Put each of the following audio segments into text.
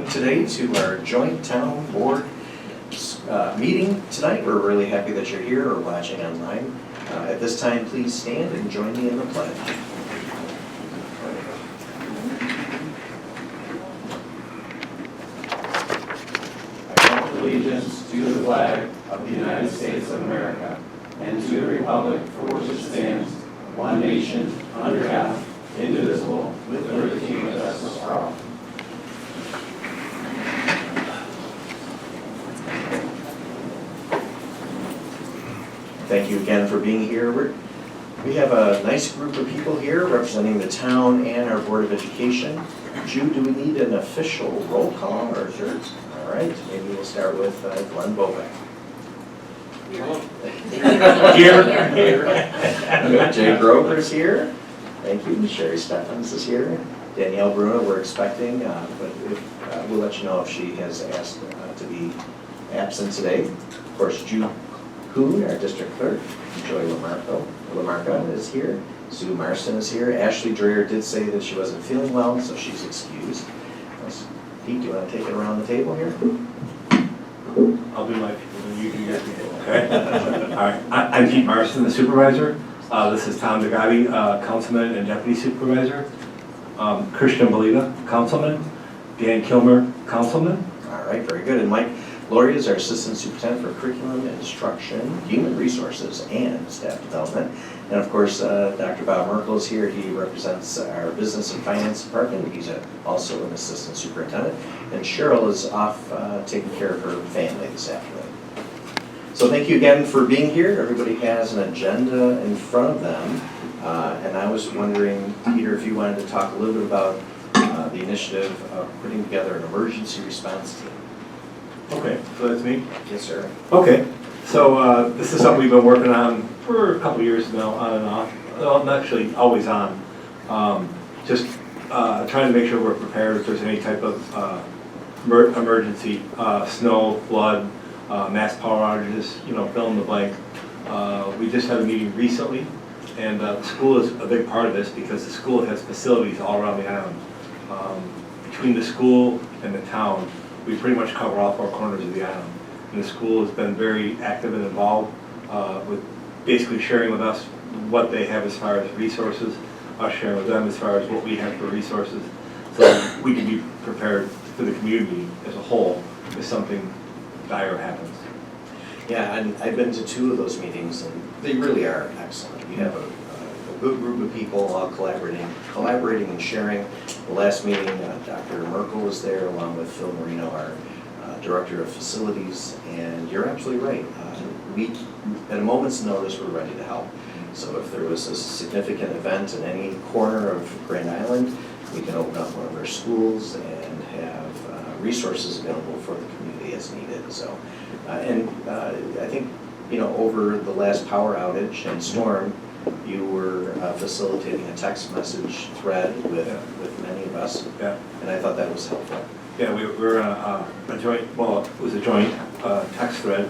today to our joint town board meeting tonight. We're really happy that you're here or watching online. At this time, please stand and join me in the pledge. I pledge allegiance to the flag of the United States of America and to the republic for which it stands, one nation, under God, indivisible, with liberty and justice for all. Thank you again for being here. We have a nice group of people here representing the town and our Board of Education. Jude, do we need an official roll call or sure? All right, maybe we'll start with Glenn Bobek. Here. Jay Grover's here. Thank you. Sherry Stephens is here. Danielle Bruno, we're expecting, but we'll let you know if she has asked to be absent today. Of course, Jude Kuhn, our district clerk. Joy Lamarca is here. Sue Marston is here. Ashley Dreyer did say that she wasn't feeling well, so she's excused. Pete, do you want to take it around the table here? I'll do my people, and you do your people, okay? All right, I'm Pete Marston, the supervisor. This is Tom DeGavi, councilman and deputy supervisor. Christian Belita, councilman. Dan Kilmer, councilman. All right, very good. And Mike Laurie is our assistant superintendent for curriculum, instruction, human resources, and staff development. And of course, Dr. Bob Merkel is here. He represents our business and finance department. He's also an assistant superintendent. And Cheryl is off taking care of her family this afternoon. So thank you again for being here. Everybody has an agenda in front of them. And I was wondering, Peter, if you wanted to talk a little bit about the initiative of putting together an emergency response team. Okay, so that's me? Yes, sir. Okay, so this is something we've been working on for a couple years now, on and off. Well, not actually always on. Just trying to make sure we're prepared if there's any type of emergency, snow, flood, mass power outages, fill in the blank. We just had a meeting recently, and the school is a big part of this because the school has facilities all around the island. Between the school and the town, we pretty much cover all four corners of the island. And the school has been very active and involved with basically sharing with us what they have as far as resources, us sharing with them as far as what we have for resources, so we can be prepared for the community as a whole if something dire happens. Yeah, and I've been to 2 of those meetings, and they really are excellent. You have a good group of people all collaborating and sharing. The last meeting, Dr. Merkel was there along with Phil Marino, our Director of Facilities, and you're absolutely right. We, at a moment's notice, we're ready to help. So if there was a significant event in any corner of Grand Island, we can open up one of our schools and have resources available for the community as needed. So, I think, over the last power outage and storm, you were facilitating a text message thread with many of us, and I thought that was helpful. Yeah, we were a joint, well, it was a joint text thread,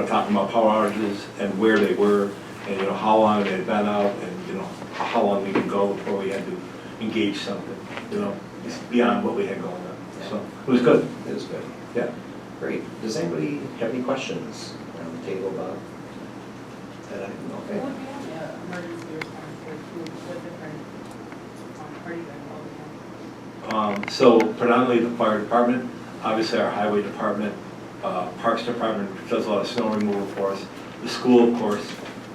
talking about power outages and where they were, and how long they had been out, and how long we could go before we had to engage something, beyond what we had going on. Yeah. So it was good. It was good. Yeah. Great. Does anybody have any questions around the table, Bob? Okay. Emergency response for what different parties are involved in? So predominantly the fire department, obviously our highway department, parks department does a lot of snow removal for us. The school, of course,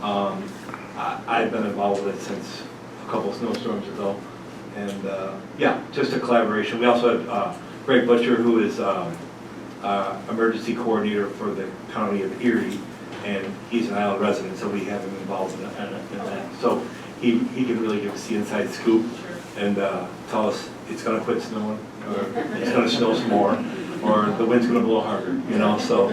I've been involved with it since a couple of snowstorms ago. And yeah, just a collaboration. We also have Greg Butcher, who is emergency coordinator for the county of Erie, and he's an island resident, so we have him involved in that. So he can really give us the inside scoop and tell us it's going to quit snowing, or it's going to snow some more, or the wind's going to blow harder, So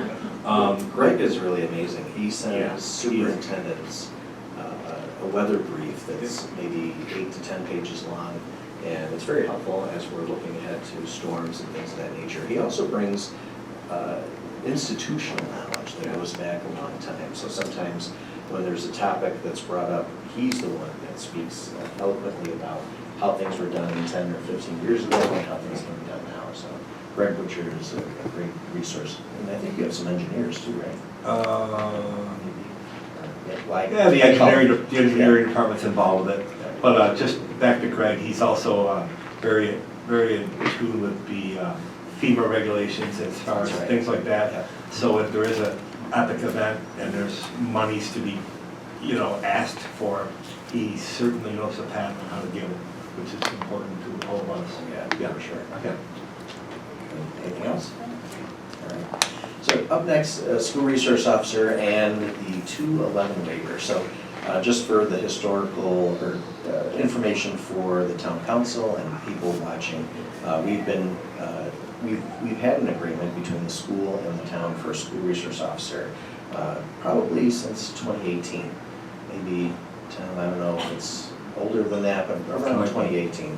Greg is really amazing. He sends superintendents a weather brief that's maybe 8 to 10 pages long, and it's very helpful as we're looking ahead to storms and things of that nature. He also brings institutional knowledge that goes back a long time. So sometimes when there's a topic that's brought up, he's the one that speaks eloquently about how things were done 10 or 15 years ago and how things can be done now. So Greg Butcher is a great resource. And I think you have some engineers too, right? Yeah, the engineering department's involved with it. But just back to Greg, he's also very, very in tune with the FEMA regulations as far as That's right. things like that. Yeah. So if there is a epic event and there's monies to be, asked for, he certainly knows the path on how to get it, which is important to all of us. Yeah, for sure. Okay. Anything else? All right. So up next, school resource officer and the 211 waiver. So just for the historical or information for the town council and people watching, we've had an agreement between the school and the town for a school resource officer probably since 2018. Maybe, Tom, I don't know if it's older than that, but around 2018.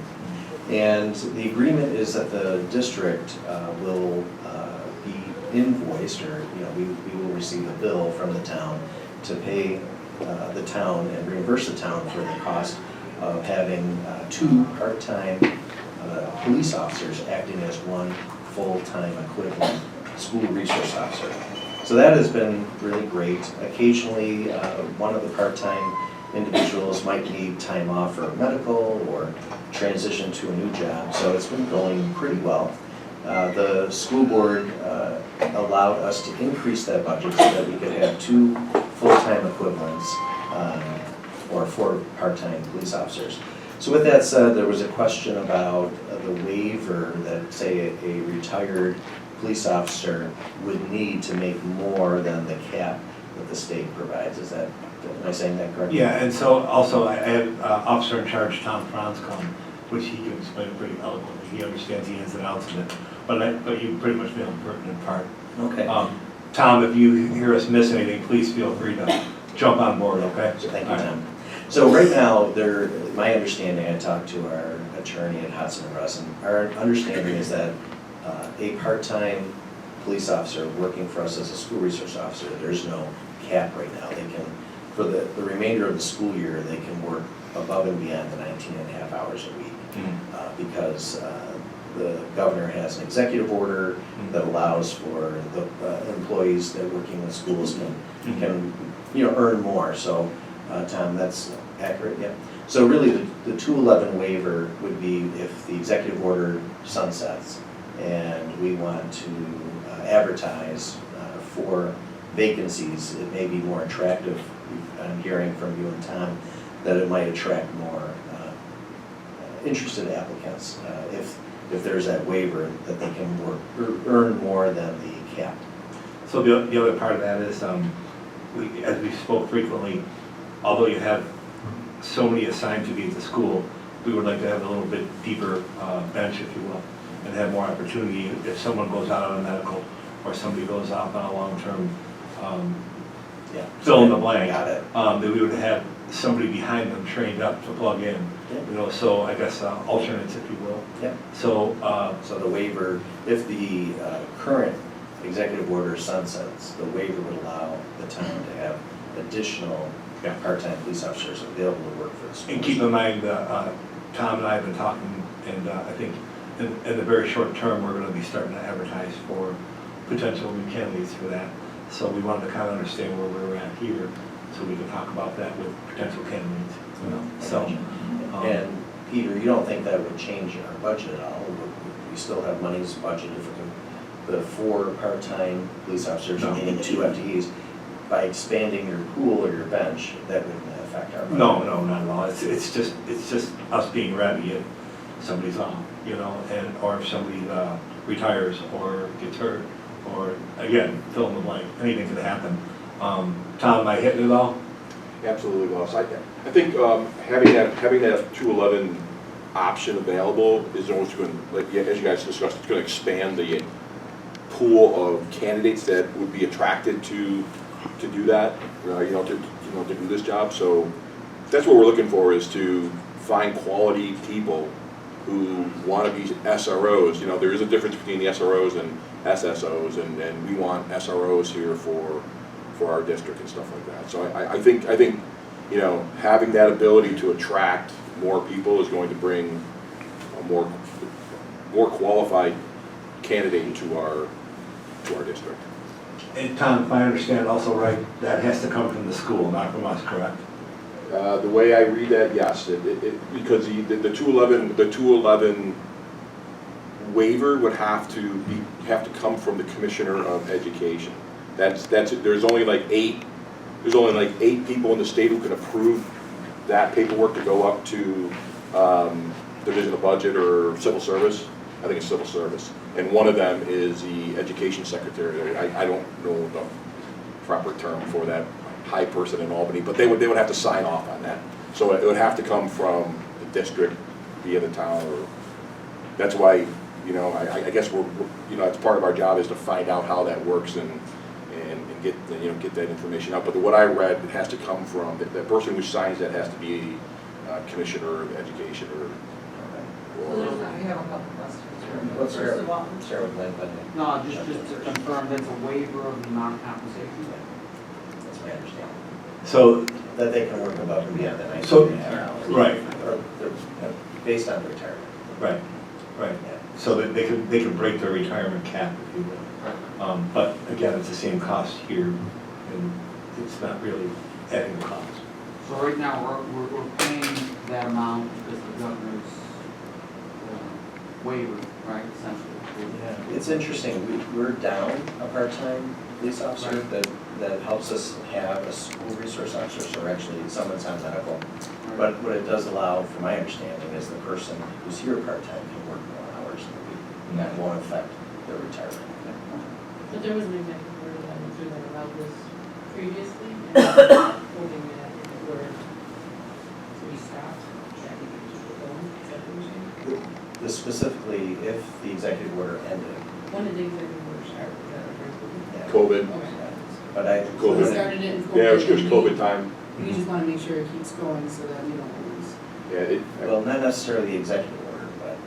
And the agreement is that the district will be invoiced, or we will receive a bill from the town to pay the town and reimburse the town for the cost of having 2 part-time police officers acting as 1 full-time equivalent school resource officer. So that has been really great. Occasionally, one of the part-time individuals might need time off for medical or transition to a new job, so it's been going pretty well. The school board allowed us to increase that budget so that we could have 2 full-time equivalents or 4 part-time police officers. So with that said, there was a question about the waiver that, say, a retired police officer would need to make more than the cap that the state provides. Am I saying that correctly? Yeah, and so also I had Officer in Charge Tom Franz come, which he can explain pretty eloquently. He understands the ins and outs of it, but you pretty much nailed the pertinent part. Okay. Tom, if you hear us miss anything, please feel free to jump on board, okay? So thank you, Tom. So right now, my understanding, I talked to our attorney at Hudson and Russ, and our understanding is that a part-time police officer working for us as a school resource officer, there's no cap right now. They can, for the remainder of the school year, they can work above and beyond the 19.5 hours a week because the governor has an executive order that allows for the employees that are working in schools can earn more. So, Tom, that's accurate, yeah. So really, the 211 waiver would be if the executive order sunsets and we want to advertise for vacancies. It may be more attractive. I'm hearing from you and Tom that it might attract more interested applicants if there's that waiver that they can work or earn more than the cap. So the other part of that is, as we spoke frequently, although you have so many assigned to be at the school, we would like to have a little bit deeper bench, if you will, and have more opportunity if someone goes out on a medical or somebody goes out on a long-term fill in the blank. Got it. That we would have somebody behind them trained up to plug in. Yeah. So I guess alternates, if you will. Yeah. So So the waiver, if the current executive order sunsets, the waiver would allow the town to have additional part-time police officers available to work for the school. And keep in mind, Tom and I have been talking, and I think in the very short term, we're going to be starting to advertise for potential new candidates for that. So we wanted to kind of understand where we're at here, so we can talk about that with potential candidates. So, and Peter, you don't think that would change our budget at all? We still have monies budgeted for the 4 part-time police officers and 2 FTEs. By expanding your pool or your bench, that wouldn't affect our budget? No, not at all. It's just us being ready if somebody's off, and or if somebody retires or gets hurt, or again, fill in the blank. Anything could happen. Tom, am I hitting it all? Absolutely, Ross. I think having that 211 option available is almost going to, like as you guys discussed, it's going to expand the pool of candidates that would be attracted to do that, to do this job. So that's what we're looking for, is to find quality people who want to be SROs. There is a difference between the SROs and SSOs, and we want SROs here for our district and stuff like that. So I think having that ability to attract more people is going to bring a more qualified candidate to our district. And Tom, if I understand also right, that has to come from the school, not from us, correct? The way I read that, yes, because the 211 waiver would have to come from the Commissioner of Education. There's only like 8 people in the state who can approve that paperwork to go up to Division of Budget or Civil Service. I think it's Civil Service. And one of them is the Education Secretary. I don't know the proper term for that high person in Albany, but they would have to sign off on that. So it would have to come from the district via the town, or that's why, you know, I guess we're you know, it's part of our job is to find out how that works and get, you know, get that information out. But what I read, it has to come from the person who signs that has to be Commissioner of Education or I have a couple questions. Let's First of all, start with Lynn, but no, just to confirm, that's a waiver of the amount of compensation. that's my understanding. So, That they can work above and beyond the 19 So- and a half hours. right. Or based on retirement. right, right. Yeah. So that they can break their retirement cap, if you will. But again, it's the same cost here, and it's not really adding the cost. So right now, we're paying that amount because of the governor's waiver, right, essentially. Yeah, it's interesting, we're down a part-time police officer that helps us have a school resource officer, so actually someone's on medical. But what it does allow, from my understanding, is the person who's here part-time can work more hours in the week, and that won't affect their retirement. But there was an executive order that went through that allowed this previously, and hoping that if it were to be stopped, that it could just go on. Is that what you're saying? Specifically, if the executive order ended. When did the executive order start? Was that during yeah. COVID. Okay. But I. COVID. We started it in COVID. Yeah, it was and COVID time. We just want to make sure it keeps going so that we don't lose. Yeah, Well, not necessarily the executive order, but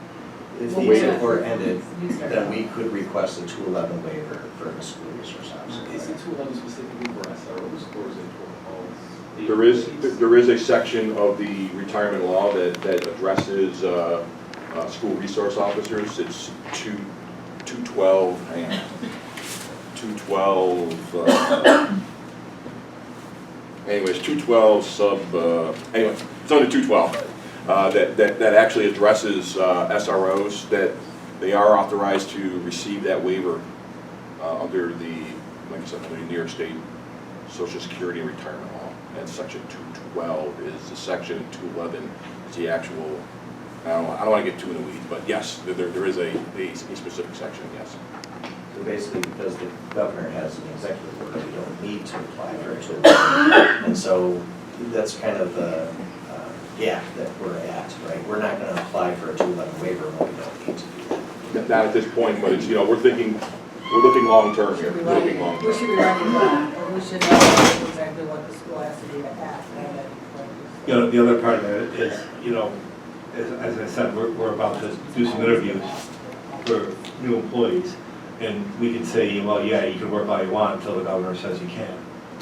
if the Well, executive order yeah. ended, We start- then we could request a 211 waiver for the school resource officer. Is it 211 specifically for SROs or is it for all? there is a section of the retirement law that addresses school resource officers. It's 212, hang on, 212, anyways, 212 anyway, it's under 212, that actually addresses SROs, that they are authorized to receive that waiver under the, like I said, under the New York State Social Security and Retirement Law. And section 212 is the section, 211 is the actual, I don't want to get too in the weeds, but yes, there is a specific section, yes. So basically, because the governor has an executive order, we don't need to apply for a 211. And so that's kind of the gap that we're at, right? We're not going to apply for a 211 waiver when we don't need to do that. Not at this point, but it's, you know, we're looking long term here. We We're looking long should term. be running that, and we should know exactly what the school has to do to act. You know, the other part of it is, you know, as I said, we're about to do some interviews for new employees. And we can say, well, yeah, you can work all you want until the governor says you can.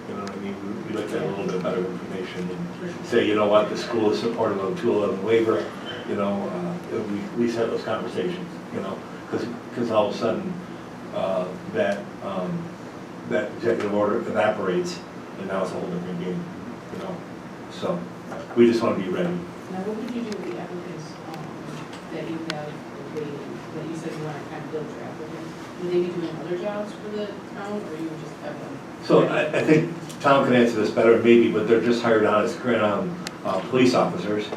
You know what I mean? We'd like to have a little bit better information and say, you know what, the school is supportive of a 211 waiver. You know, we at least have those conversations, you know, because all of a sudden that executive order evaporates and now it's a whole different game, you know. So we just want to be ready. Now, what would you do with the applicants that you have waiting, that you said you want to kind of build your applicants? Would they be doing other jobs for the town, or you would just have them? So I think Tom can answer this better maybe, but they're just hired on as police officers.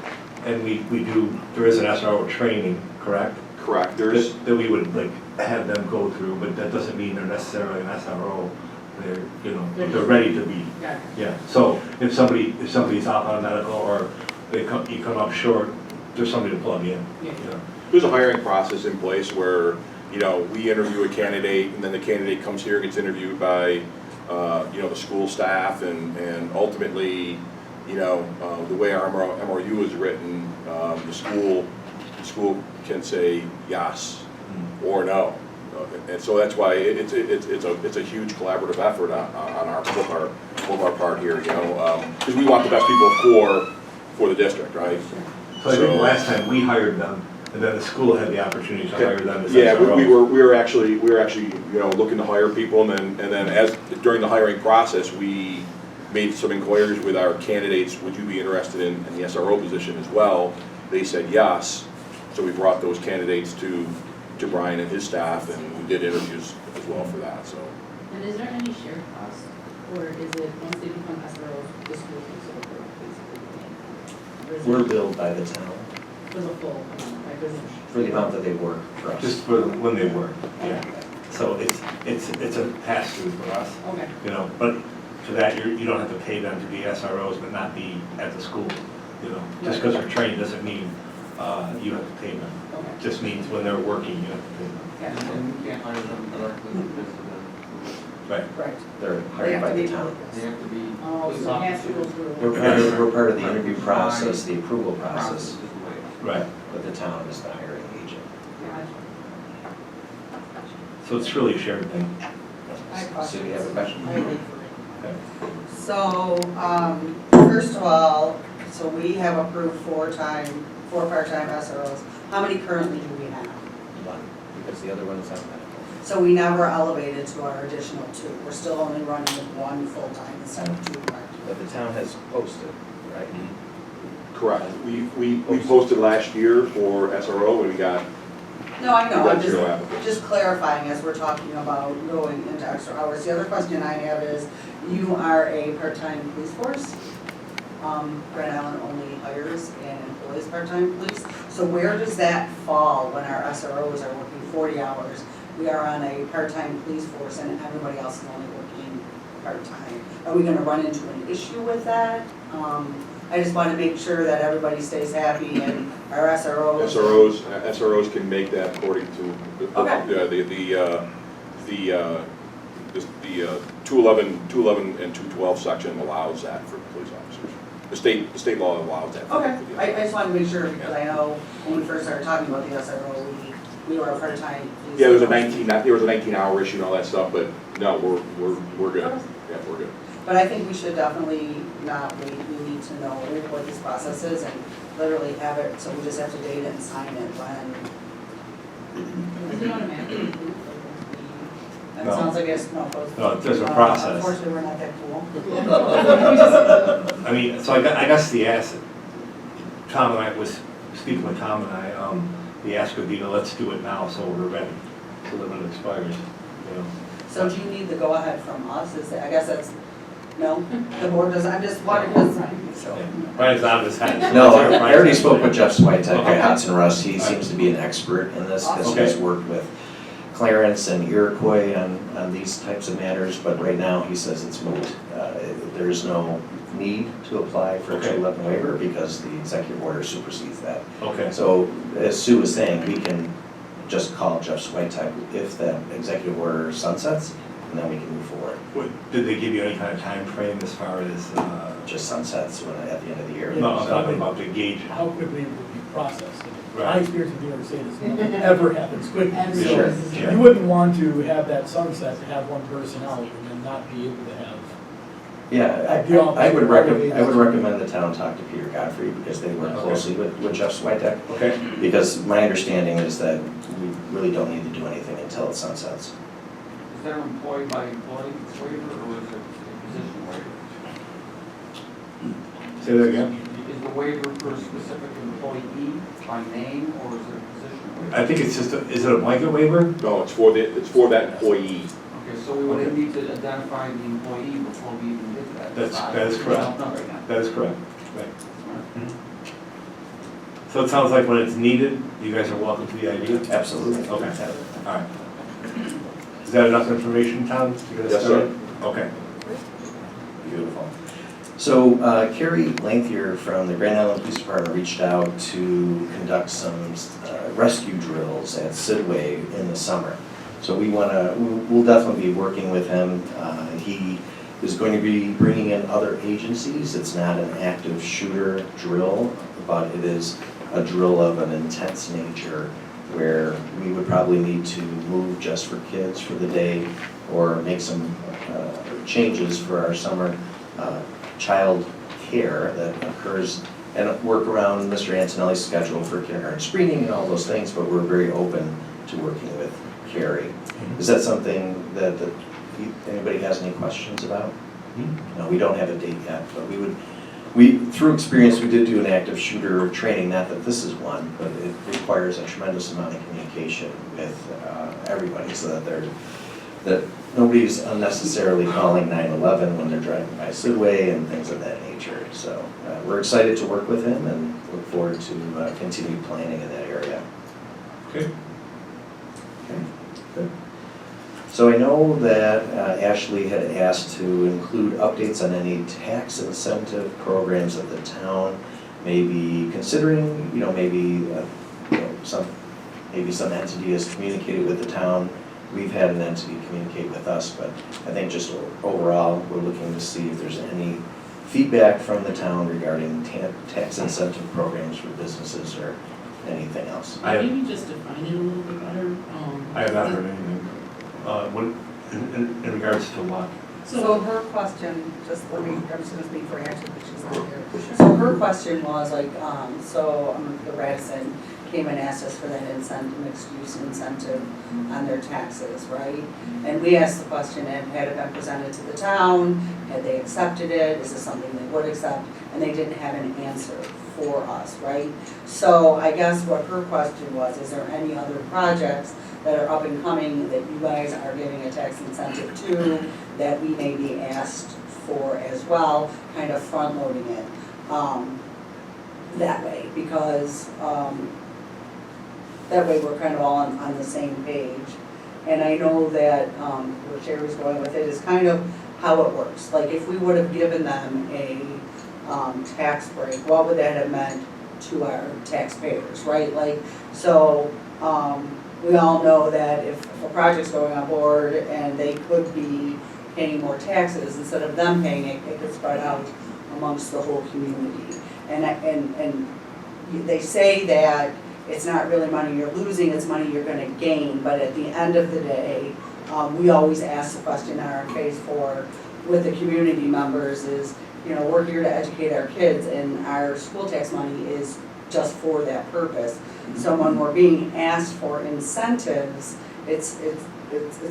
And there is an SRO training, correct? Correct. There's That we would like have them go through, but that doesn't mean they're necessarily an SRO. They're, you know, they're ready to be. Got it. Yeah, so if somebody's off on medical or you come up short, there's somebody to plug in, Yeah. you know. there's a hiring process in place where, you know, we interview a candidate and then the candidate comes here, gets interviewed by, you know, the school staff and ultimately, you know, the way our MRU is written, the school can say yes or no. And so that's why it's a huge collaborative effort on both our part here, you know, because we want the best people for the district, right? So I think last time we hired them, And then the school had the opportunity to hire them as Yeah, SROs. we were actually, you know, looking to hire people, and then as, during the hiring process, we made some inquiries with our candidates, would you be interested in the SRO position as well? They said yes, so we brought those candidates to Brian and his staff, and we did interviews as well for that, so. And is there any shared cost, or is it, once they become SROs, the school takes over, basically? Or is We're it billed by the town for the full amount, right? There's a- for the amount that they work for us. Just for when they work, yeah. Okay. So it's a pass-through for us, Okay, you know, but for that, you don't have to pay them to be SROs but not be at the school, you know. Just because they're trained doesn't mean you have to pay them. okay. Just means when they're working, you have to pay them. And we can't hire them directly because of Right. Right. They're hired by the town. they have to be Oh, police so it has to go officers. through. We're part of the interview process, the approval process, is the way. Right. but the town is the hiring agent. Gotcha. So it's really a shared thing. So do you have a question? Okay. So, first of all, so we have approved four part-time SROs. How many currently do we have? One, because the other one is on medical. So we never elevated to our additional two. We're still only running with one full-time instead of two part-time. But the town has posted, right? Correct. We posted last year for SRO, and we got, No, I know, We I'm got zero applicants. just clarifying as we're talking about going into extra hours. The other question I have is, you are a part-time police force. Grand Island only hires and employs part-time police. So where does that fall when our SROs are working 40 hours? We are on a part-time police force and everybody else is only working part-time. Are we gonna run into an issue with that? I just wanna make sure that everybody stays happy and our SROs. SROs can make that according to the 211 and 212 section allows that for police officers. The state law allows that. for Okay, the- I just wanted to make sure, because I know when we first started talking about the SRO, we were a part-time. police Yeah, there was a force. 19-hour issue and all that stuff, but no, we're good. Yeah, we're good. But I think we should definitely not wait, we need to know what this process is and literally have it, so we just have to date it and sign it when. Is it automatically approved? That No. sounds like it's no. No, there's a process. Unfortunately, we're not that cool. I mean, so I guess the ask, Tom and I was speaking with Tom and I, the ask would be to let's do it now so we're ready, so that when it expires, you know. So do you need the go-ahead from us, is that, I guess that's, no, the board does, I'm just wondering, because, so. Brian's out of his head. No, I already spoke with Jeff Switek Okay. at Hudson Rust. He seems to be an expert in this because Awesome. he's worked with Clarence and Iroquois on these types of matters, but right now he says it's moot. There is no need to apply for a Okay. 211 waiver because the executive order supersedes that. Okay, So as Sue was saying, we can just call Jeff Switek if that executive order sunsets, and then we can move forward. did they give you any kind of time frame as far as, Just sunsets at the end of the year. no, I'm talking about the gauge. how quickly it would be processed. My Right. experience with New York State is nothing ever happens quickly. Ever. So Sure, sure. you wouldn't want to have that sunset, to have one person out and then not be able to have. Yeah, The office I would would recommend the town talk to Peter Godfrey because they work Okay. closely with Jeff Switek. Okay, Because my understanding is that we really don't need to do anything until it sunsets. Is there an employee by employee waiver or is it a position waiver? say that again. Is the waiver for a specific employee by name or is it a position waiver? I think it's just, is it a blanket waiver? No, it's for that employee. Okay, so we would need to identify the employee before we even did that. That is correct. We don't know right now. That is correct. Right. So it sounds like when it's needed, you guys are welcome to the idea? Absolutely. Okay. All right. Is that enough information, Tom? to get us Yes, sir. started? Okay. Beautiful. So Carrie Lengthier from the Grand Island Police Department reached out to conduct some rescue drills at Sidway in the summer. So we'll definitely be working with him. He is going to be bringing in other agencies. It's not an active shooter drill, but it is a drill of an intense nature where we would probably need to move just for kids for the day or make some changes for our summer child care that occurs and work around Mr. Antonelli's schedule for kindergarten screening and all those things, but we're very open to working with Carrie. Is that something that anybody has any questions about? No, we don't have a date yet, but through experience, we did do an active shooter training, not that this is one, but it requires a tremendous amount of communication with everybody so that nobody's unnecessarily calling 911 when they're driving by Sidway and things of that nature. So we're excited to work with him and look forward to continued planning in that area. Okay. Okay, good. So I know that Ashley had asked to include updates on any tax incentive programs that the town may be considering, maybe some entity has communicated with the town. We've had an entity communicate with us, but I think just overall, we're looking to see if there's any feedback from the town regarding tax incentive programs for businesses or anything else. Maybe just define it a little bit better. I have not heard anything. In regards to what? So her question, I'm just gonna speak for Ashley, but she's not here. So her question was like, the Radisson came and asked us for that mixed-use incentive on their taxes, right? And we asked the question, and had it been presented to the town, had they accepted it, is this something they would accept? And they didn't have an answer for us, right? So I guess what her question was, is there any other projects that are up and coming that you guys are giving a tax incentive to that we may be asked for as well, kind of front loading it that way, because that way we're kind of all on the same page. And I know that where Sherry's going with it is kind of how it works. Like if we would have given them a tax break, what would that have meant to our taxpayers, right? Like, so we all know that if a project's going on board and they could be paying more taxes, instead of them paying it, it could spread out amongst the whole community. And they say that it's not really money you're losing, it's money you're gonna gain, but at the end of the day, we always ask the question on our case for, with the community members is, we're here to educate our kids and our school tax money is just for that purpose. So when we're being asked for incentives, it's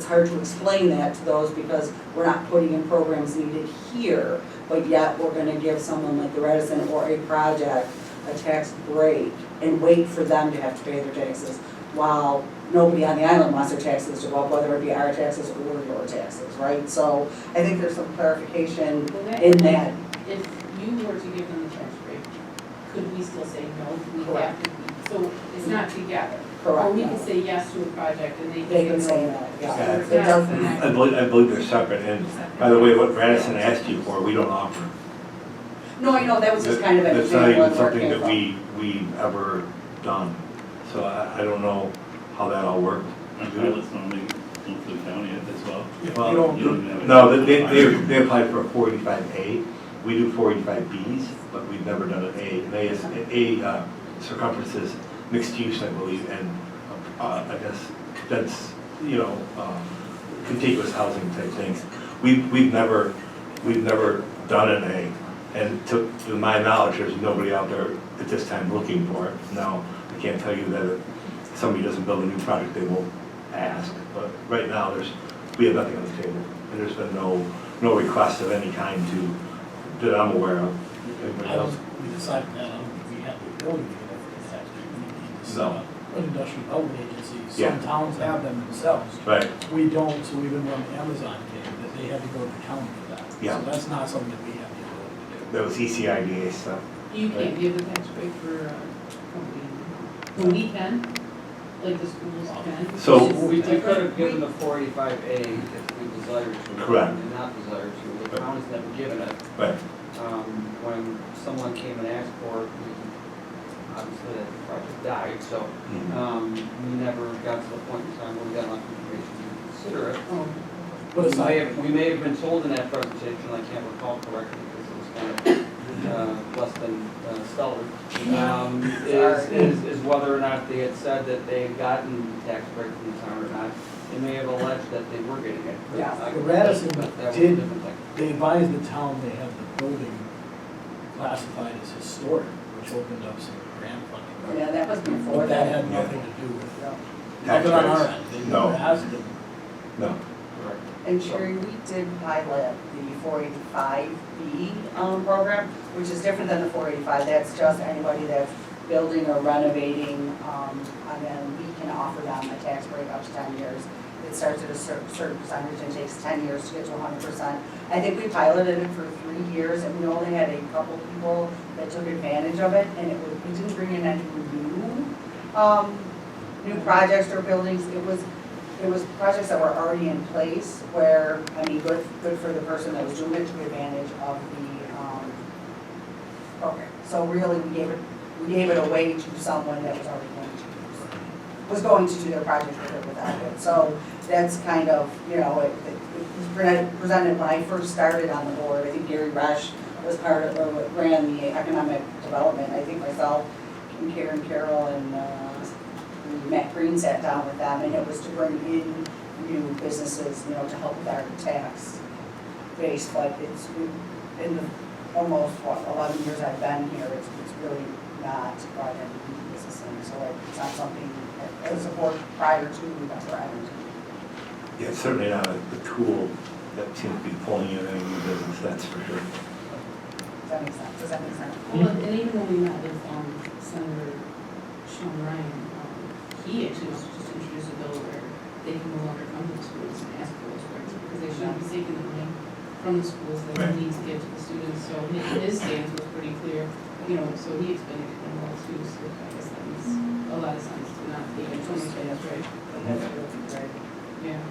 hard to explain that to those because we're not putting in programs needed here, but yet we're gonna give someone like the Radisson or a project a tax break and wait for them to have to pay their taxes while nobody on the island wants their taxes to go up, whether it be our taxes or your taxes, right? So I think there's some clarification in that. If you were to give them the tax break, could we still say no? We have to, so it's not together. Correct. Or we could say yes to a project and They can no. say no, yeah. So It it's not doesn't- connected. I believe they're separate, and by the way, what Radisson asked you for, we don't offer. No, I know, that was just kind of an That's not example even of where it something came that from. we've ever done, so I don't know how that all worked. Our pilots normally come for the county as well. Well, You don't You don't have it. No, they applied for a 485A, we do 485Bs, but we've never done an A. An A circumference is mixed use, I believe, and I guess that's, contiguous housing type things. We've never done an A, and to my knowledge, there's nobody out there at this time looking for it. Now, I can't tell you that if somebody doesn't build a new project, they won't ask, but right now, we have nothing on the table, and there's been no request of any kind that I'm aware of. Anybody else? We decided that, I don't think we have the ability to get a tax break. We need to set No. up an industrial development agency. Yeah. Some towns have them themselves. Right, We don't, so even when Amazon came, that they had to go to the county for that. Yeah. So that's not something that we have the ability to do. that was ECIDA stuff. You can't give a tax break for a company. Well, we can, like the schools can. So- It's just We could different. have given the 485A if we desired to. Correct. And not desired to. The town has never given it. Right. When someone came and asked for it, obviously that project died, so we never got to the point in time where we got enough information to consider it. Oh, But aside, We may have been told in that presentation, I can't recall correctly because it was kind of less than stellar, is whether or not they had said that they had gotten tax break from the town or not. They may have alleged that they were getting it. but Yeah, I- the Radisson but that was a did- different thing. they advised the town they have the building classified as historic, which opened up some grant funding. Yeah, that was before But that that. had nothing to do with, No. nothing on our Tax end. credits. It No. has been. No. And Sherry, we did pilot the 485B program, which is different than the 485. That's just anybody that's building or renovating, and then we can offer them a tax break up to 10 years. It starts at a certain percentage and takes 10 years to get to 100%. I think we piloted it for 3 years, and we only had a couple people that took advantage of it, and we didn't bring in any new projects or buildings. It was projects that were already in place where, I mean, good for the person that was doing it, took advantage of the program. So really, we gave it away to someone that was already going to do their project with it without it. So that's kind of, you know, it was presented when I first started on the board. I think Gary Rush was part of, or ran the economic development. I think myself and Karen Carroll and Matt Green sat down with them, and it was to bring in new businesses, you know, to help with our tax base. But it's in the almost 11 years I've been here, it's really not brought in new business in. So it's not something that was a board prior to we've ever entered. Yeah, it's certainly not a tool that seems to be pulling in any new business, that's for sure. Does that make sense? Does that make sense? Well, and even when we met with Senator Sean Ryan, he actually was just introduced a bill where they can no longer come to the schools and ask for those grants because they shouldn't be taking the money from the schools that they need to give to the students. So his stance was pretty clear, you know, so he explained it to all students, so I guess that makes a lot of sense to not take it. Totally say that's right. But that's really right. Yeah.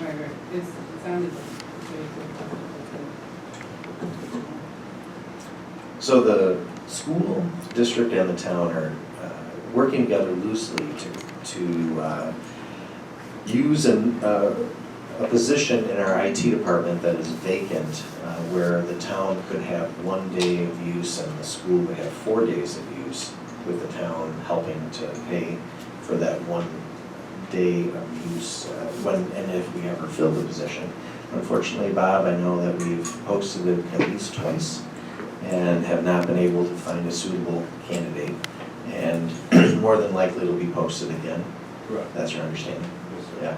Right. It sounded like it's really good. So the school district and the town are working together loosely to use a position in our IT department that is vacant, where the town could have 1 day of use and the school would have 4 days of use, with the town helping to pay for that 1 day of use when and if we ever fill the position. Unfortunately, Bob, I know that we've posted it at least twice and have not been able to find a suitable candidate. And more than likely it'll be posted again. Correct. That's your understanding? Yes, sir. Yeah.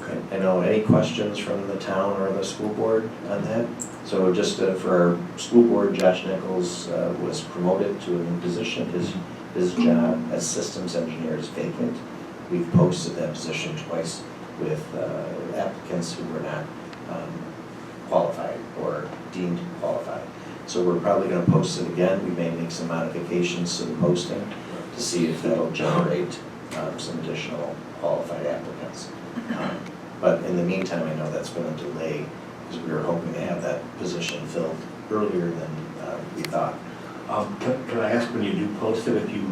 Okay. I know, any questions from the town or the school board on that? So just for our school board, Josh Nichols was promoted to a new position. His job as systems engineer is vacant. We've posted that position twice with applicants who were not qualified or deemed qualified. So we're probably going to post it again. We may make some modifications to the posting to see if that'll generate some additional qualified applicants. But in the meantime, I know that's been a delay because we were hoping to have that position filled earlier than we thought. Can I ask, when you do post it, if you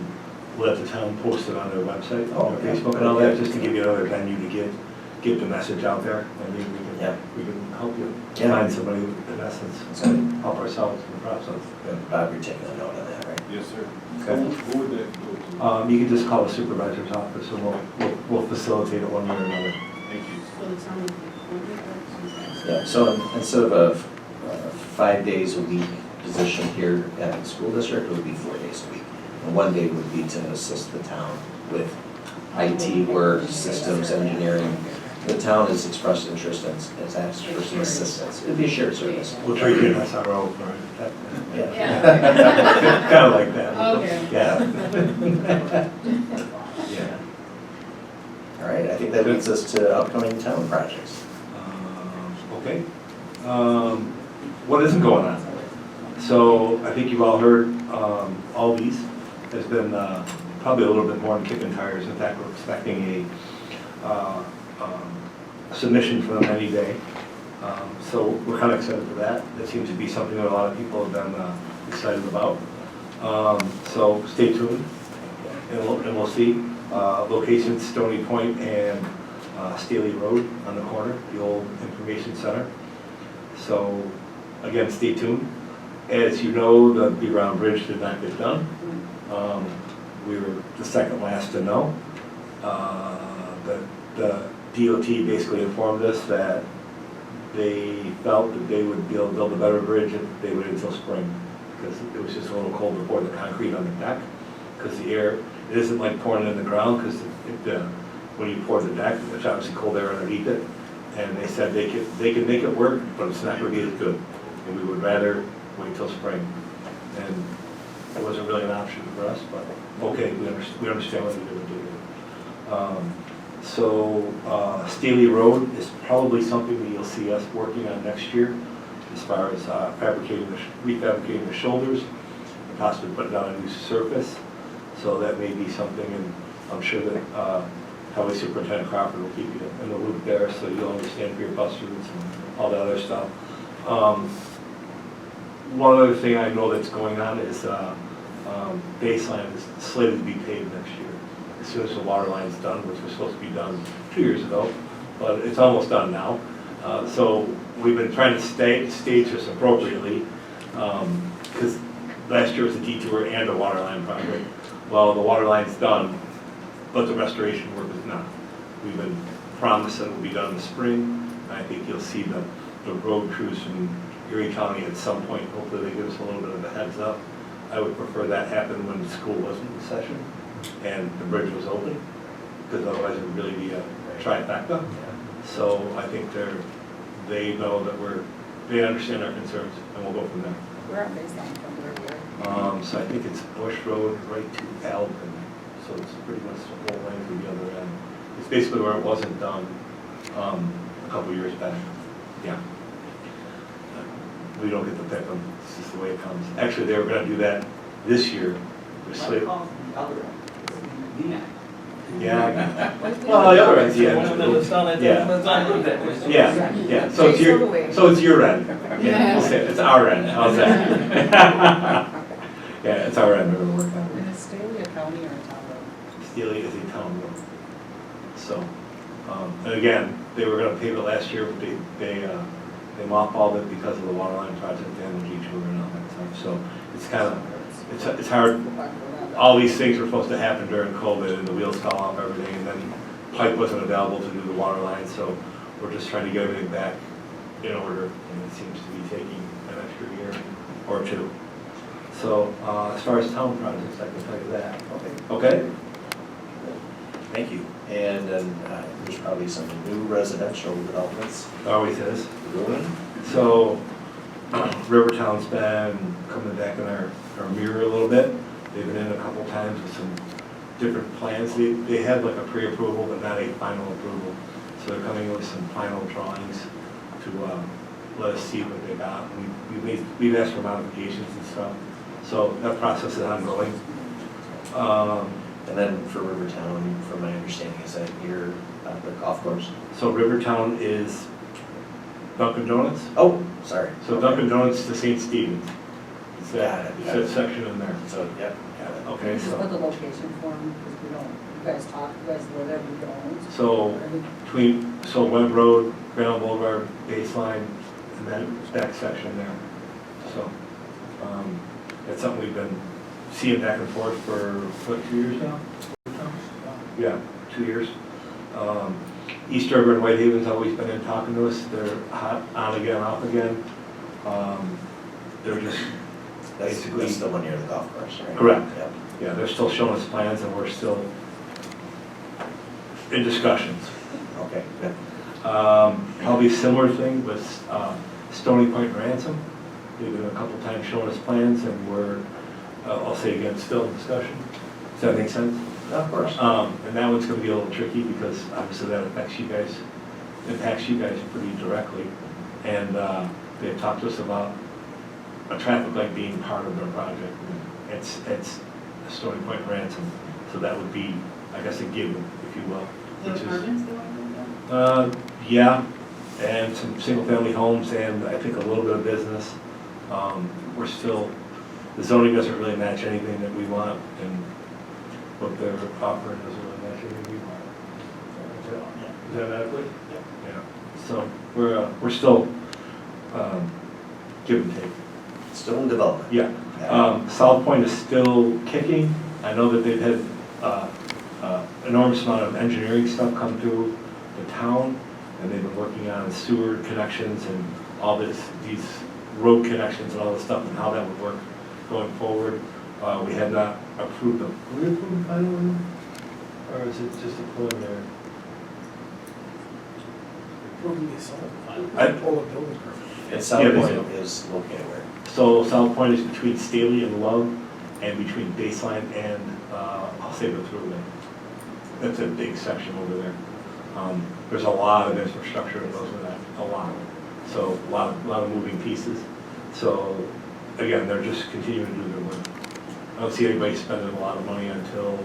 let the town post it on their website, Oh, on yeah. Facebook and all that, just to give you another venue to get the message out there? I mean, Yeah. we can help you Yeah. find somebody who, in essence, So, help ourselves in the process. Bob, you're taking a note on that, right? Yes, sir. Okay. Who would that go to? You can just call the supervisor's office and we'll facilitate it one way or another. Thank you. So the town would be appointed or something? Yeah, so instead of a 5 days a week position here at the school district, it would be 4 days a week. And 1 day would be to assist the town with IT work, systems, engineering. The town has expressed interest and has asked for some assistance. It'd be a shared service. We'll treat you as SRO for it. Yeah. Kind of like that. Okay. Yeah. Yeah. All right, I think that leads us to upcoming town projects. Okay. What isn't going on? So I think you've all heard, all these. There's been probably a little bit more than kicking tires. In fact, we're expecting a submission for them any day. So we're kind of excited for that. That seems to be something that a lot of people have been excited about. So stay tuned and we'll see. Location Stony Point and Staley Road on the corner, the old information center. So again, stay tuned. As you know, the Big Round Bridge did not get done. We were the second last to know. The DOT basically informed us that they felt that they would be able to build a better bridge if they waited until spring. because it was just a little cold to pour the concrete on the deck, because the air, it isn't like pouring it in the ground, because when you pour the deck, there's obviously cold air underneath it, and they said they could make it work, but it's not gonna be as good, and we would rather wait till spring. And it wasn't really an option for us, but okay, we understand what we're gonna do. Staley Road is probably something that you'll see us working on next year, as far as refabricating the shoulders, and possibly putting down a new surface. So that may be something, and I'm sure that Highway Superintendent Crawford will keep you in the loop there, so you'll understand for your bus routes and all the other stuff. One other thing I know that's going on is baseline is slated to be paved next year. As soon as the water line's done, which was supposed to be done 2 years ago, but it's almost done now. So we've been trying to stage this appropriately, because last year was a detour and a water line project. Well, the water line's done, but the restoration work is not. We've been promised that it will be done in the spring. I think you'll see the road crews from Erie County at some point. Hopefully they give us a little bit of a heads up. I would prefer that happen when the school wasn't in session and the bridge was open, because otherwise it would really be a trifecta. So I think they know that they understand our concerns, and we'll go from there. We're on baseline from where we are. So I think it's Bush Road right to Alvin, so it's pretty much the whole length of the other end. It's basically where it wasn't done a couple years back. Yeah. We don't get to pick them, it's just the way it comes. Actually, they were gonna do that this year. Yeah. Well, the other end's the end. Yeah. So it's your end. Yeah, we'll say it's our end. How's that? Yeah, it's our end. We're gonna work on it. And is Staley a county or a town road? Staley is a town road. So, and again, they were gonna pave it last year, but they mothballed it because of the water line project and the detour and all that stuff. So it's kind of, it's hard. All these things were supposed to happen during COVID, and the wheels fell off everything, and then pipe wasn't available to do the water line, so we're just trying to get everything back in order, and it seems to be taking an extra year or two. So, as far as town projects, I can tell you that. Okay? Thank you. And then there's probably some new residential developments Always is. brewing. So, Rivertown's been coming back in our mirror a little bit. They've been in a couple times with some different plans. They had like a pre-approval, but not a final approval. So they're coming with some final drawings to let us see what they got. We've asked for modifications and stuff. So that process is ongoing. And then for Rivertown, from my understanding, is that here at the golf course? So Rivertown is Dunkin' Donuts. Oh, sorry. So Dunkin' Donuts to St. Stephen's. It's Got it, that, got it's that it. section in there. So, yep, got it. Okay, Just put so, the location for them, because we don't, you guys talk, you guys live there, we don't. so between Webb Road, Grand Boulevard, Baseline, and then that section there. So, it's something we've been seeing back and forth for, what, 2 years now? Yeah, 2 years. East River and Whitehaven's always been in talking to us. They're hot, on again, off again. They're just basically. That's the one near the golf course, right? Correct. Yep. Yeah, they're still showing us plans, and we're still in discussions. Okay, good. Probably a similar thing with Stony Point and Ransom. They've been a couple times showing us plans, and we're, I'll say again, still in discussion. Does that make sense? Of course. And that one's gonna be a little tricky, because obviously that impacts you guys pretty directly. And they've talked to us about a traffic light being part of their project. It's Stony Point and Ransom, so that would be, I guess, a given, if you will. The which is- apartments they want to build Yeah, and some single-family homes, and I think a little bit of business. We're still, the zoning doesn't really match anything that we want, and what they're offering doesn't really match anything we want. Is that adequate? Yeah. So we're still give and take. Still in development. Yeah. South Point is still kicking. I know that they've had enormous amount of engineering stuff come through the town, and they've been working on sewer connections and all these road connections and all this stuff, and how that would work going forward. We had not approved them. Were we approved finally? Or is it just a preliminary? Approving the site, I- pull a building permit. And South Yeah, they Point do. is located where? So South Point is between Staley and Love, and between Baseline and, I'll say the Thruway. That's a big section over there. There's a lot of infrastructure that goes with that, a lot. So a lot of moving pieces. So again, they're just continuing to do their work. I don't see anybody spending a lot of money until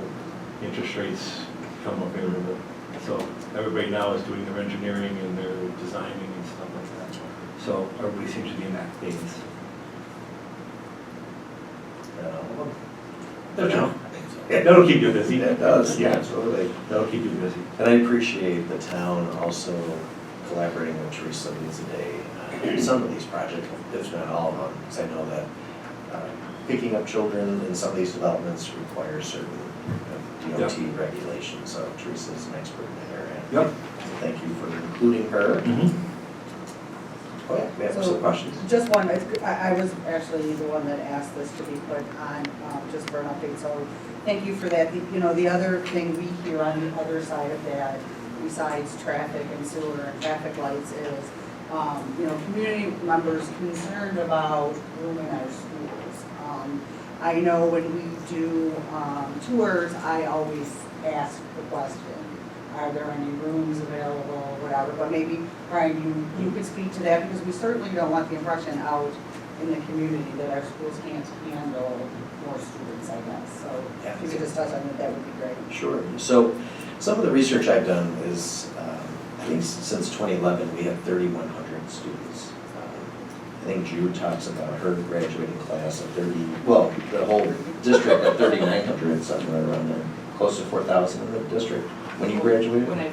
interest rates become available. So everybody now is doing their engineering and their designing and stuff like that. So everybody seems to be in that phase. That'll keep you busy. It does, Yeah. absolutely. That'll keep you busy. And I appreciate the town also collaborating with Teresa Leads the Day on some of these projects, if not all of them, because I know that picking up children in some of these developments requires certain DOT regulations, so Teresa's an expert in that area. Yep. So thank you for including her. Oh yeah, we have So, some questions. Just one, I was actually the one that asked this to be put on, just for an update, so thank you for that. The other thing we hear on the other side of that, besides traffic and sewer and traffic lights is, community members concerned about room in our schools. I know when we do tours, I always ask the question, are there any rooms available, whatever, but maybe, Brian, you could speak to that, because we certainly don't want the impression out in the community that our schools can't handle more students, I guess, so if you could just touch on that would be great. Sure. So some of the research I've done is, I think since 2011, we have 3,100 students. I think Jude talks about her graduating class of 30, well, the whole district at 3,900, somewhere around there, close to 4,000 in the district. When you graduated? When I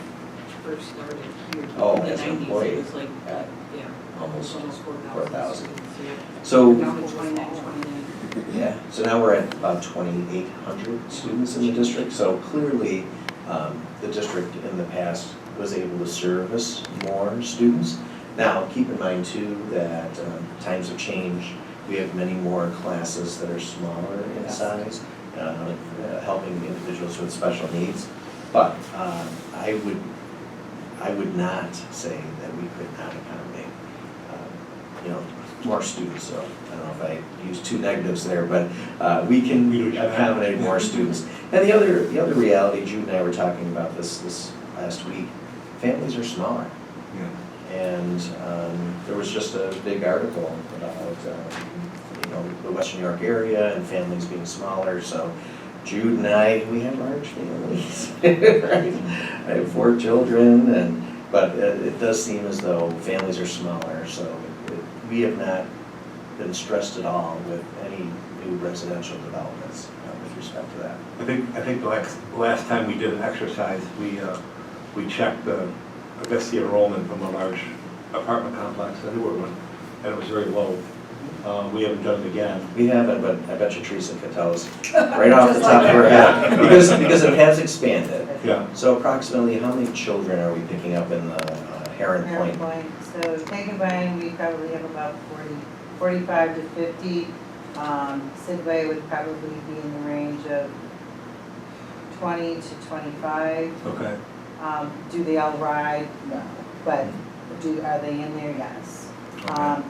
first started here Oh, in the as an 90s, employee. it was like, Almost almost 4,000. 4,000. So, Down to 29. yeah, so now we're at about 2,800 students in the district. So clearly, the district in the past was able to service more students. Now, keep in mind too that times have changed. We have many more classes that are smaller in size, helping individuals with special needs. But I would not say that we could not accommodate, more students. So I don't know if I used two negatives there, but we can accommodate more students. And the other reality, Jude and I were talking about this last week. Families are smaller. Yeah. And there was just a big article about, the Western New York area and families being smaller. So Jude and I, we have large families, right? I have 4 children, but it does seem as though families are smaller. So we have not been stressed at all with any new residential developments with respect to that. I think the last time we did an exercise, we checked the enrollment from a large apartment complex, and it was very low. We haven't done it again. We haven't, but I bet you Teresa could tell us right off the top of her head, because it has expanded. Yeah. So approximately how many children are we picking up in the Heron Point? So Kankakee, we probably have about 45 to 50. Sidway would probably be in the range of 20 to 25. Okay. Do they all ride? No. But are they in there? Yes. Okay.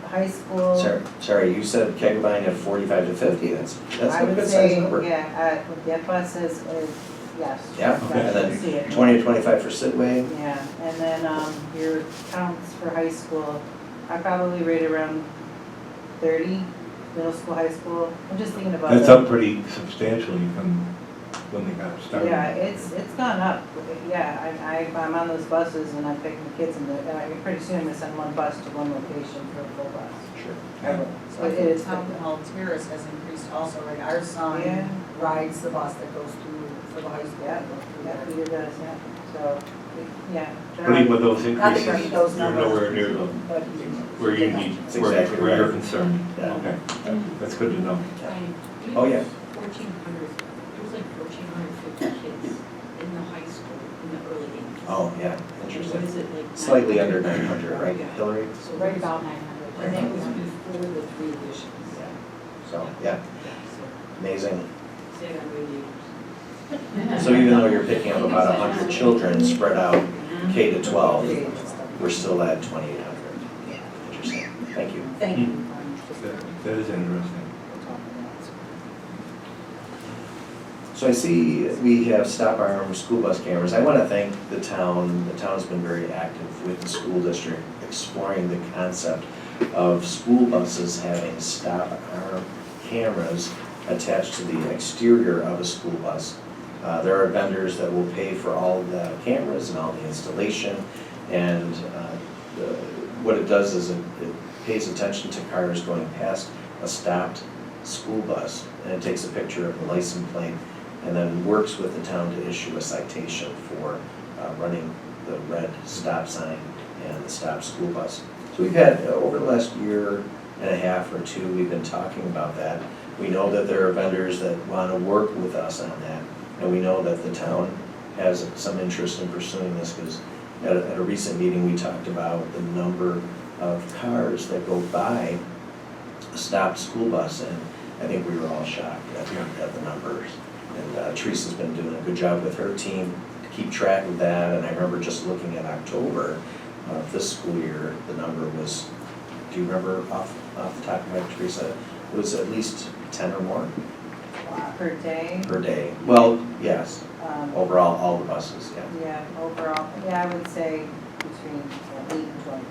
High school. Sorry, you said Kegbine at 45 to 50, that's I a would good say, size number. yeah, with the buses is, yes. Yeah, Okay. and I see then it. 20 to 25 for Sidway. Yeah, and then your counts for high school, I probably rate around 30, middle school, high school. I'm just thinking about That's the- up pretty substantially from when they got started. Yeah, it's gone up. Yeah, I'm on those buses and I pick my kids pretty soon I'm gonna send one bus to one location for a full bus. Sure. So I think Town Hall Terrace has increased also, right? Our son Yeah. rides the bus that goes through for the high school. Yeah, that goes through yeah, there. Peter does, yeah. So, yeah. But even with those Not to increases, give you those you're numbers, nowhere near them, but where you need, That's exactly where you're right. concerned. Yeah. Okay, that's good to know. Oh, yeah. 1,400, it was like 1,450 kids in the high school in the early 80s. Oh, yeah, And what interesting. is it, like? Slightly 900? under 900, right, Yeah. Hillary? So Right there's- about 900. And that was before the 3 additions. Yeah. So So, yeah, amazing. Say that really. So even though you're picking up about 100 children spread out K to 12, we're still at 2,800. Interesting. Thank you. Thank you. That is interesting. So I see we have stop arm school bus cameras. I want to thank the town. The town's been very active with the school district exploring the concept of school buses having stop arm cameras attached to the exterior of a school bus. There are vendors that will pay for all the cameras and all the installation, and what it does is it pays attention to cars going past a stopped school bus, and it takes a picture of the license plate and then works with the town to issue a citation for running the red stop sign and the stopped school bus. So we've had, over the last year and a half or two, we've been talking about that. We know that there are vendors that want to work with us on that, and we know that the town has some interest in pursuing this, because at a recent meeting, we talked about the number of cars that go by a stopped school bus, and I think we were all shocked at the numbers. And Teresa's been doing a good job with her team to keep track of that, and I remember just looking at October of this school year, the number was, do you remember off the top of your head, Teresa? It was at least 10 or more Per day? per day. Well, yes, overall, all the buses, yeah. Yeah, overall, yeah, I would say between 8 and 12.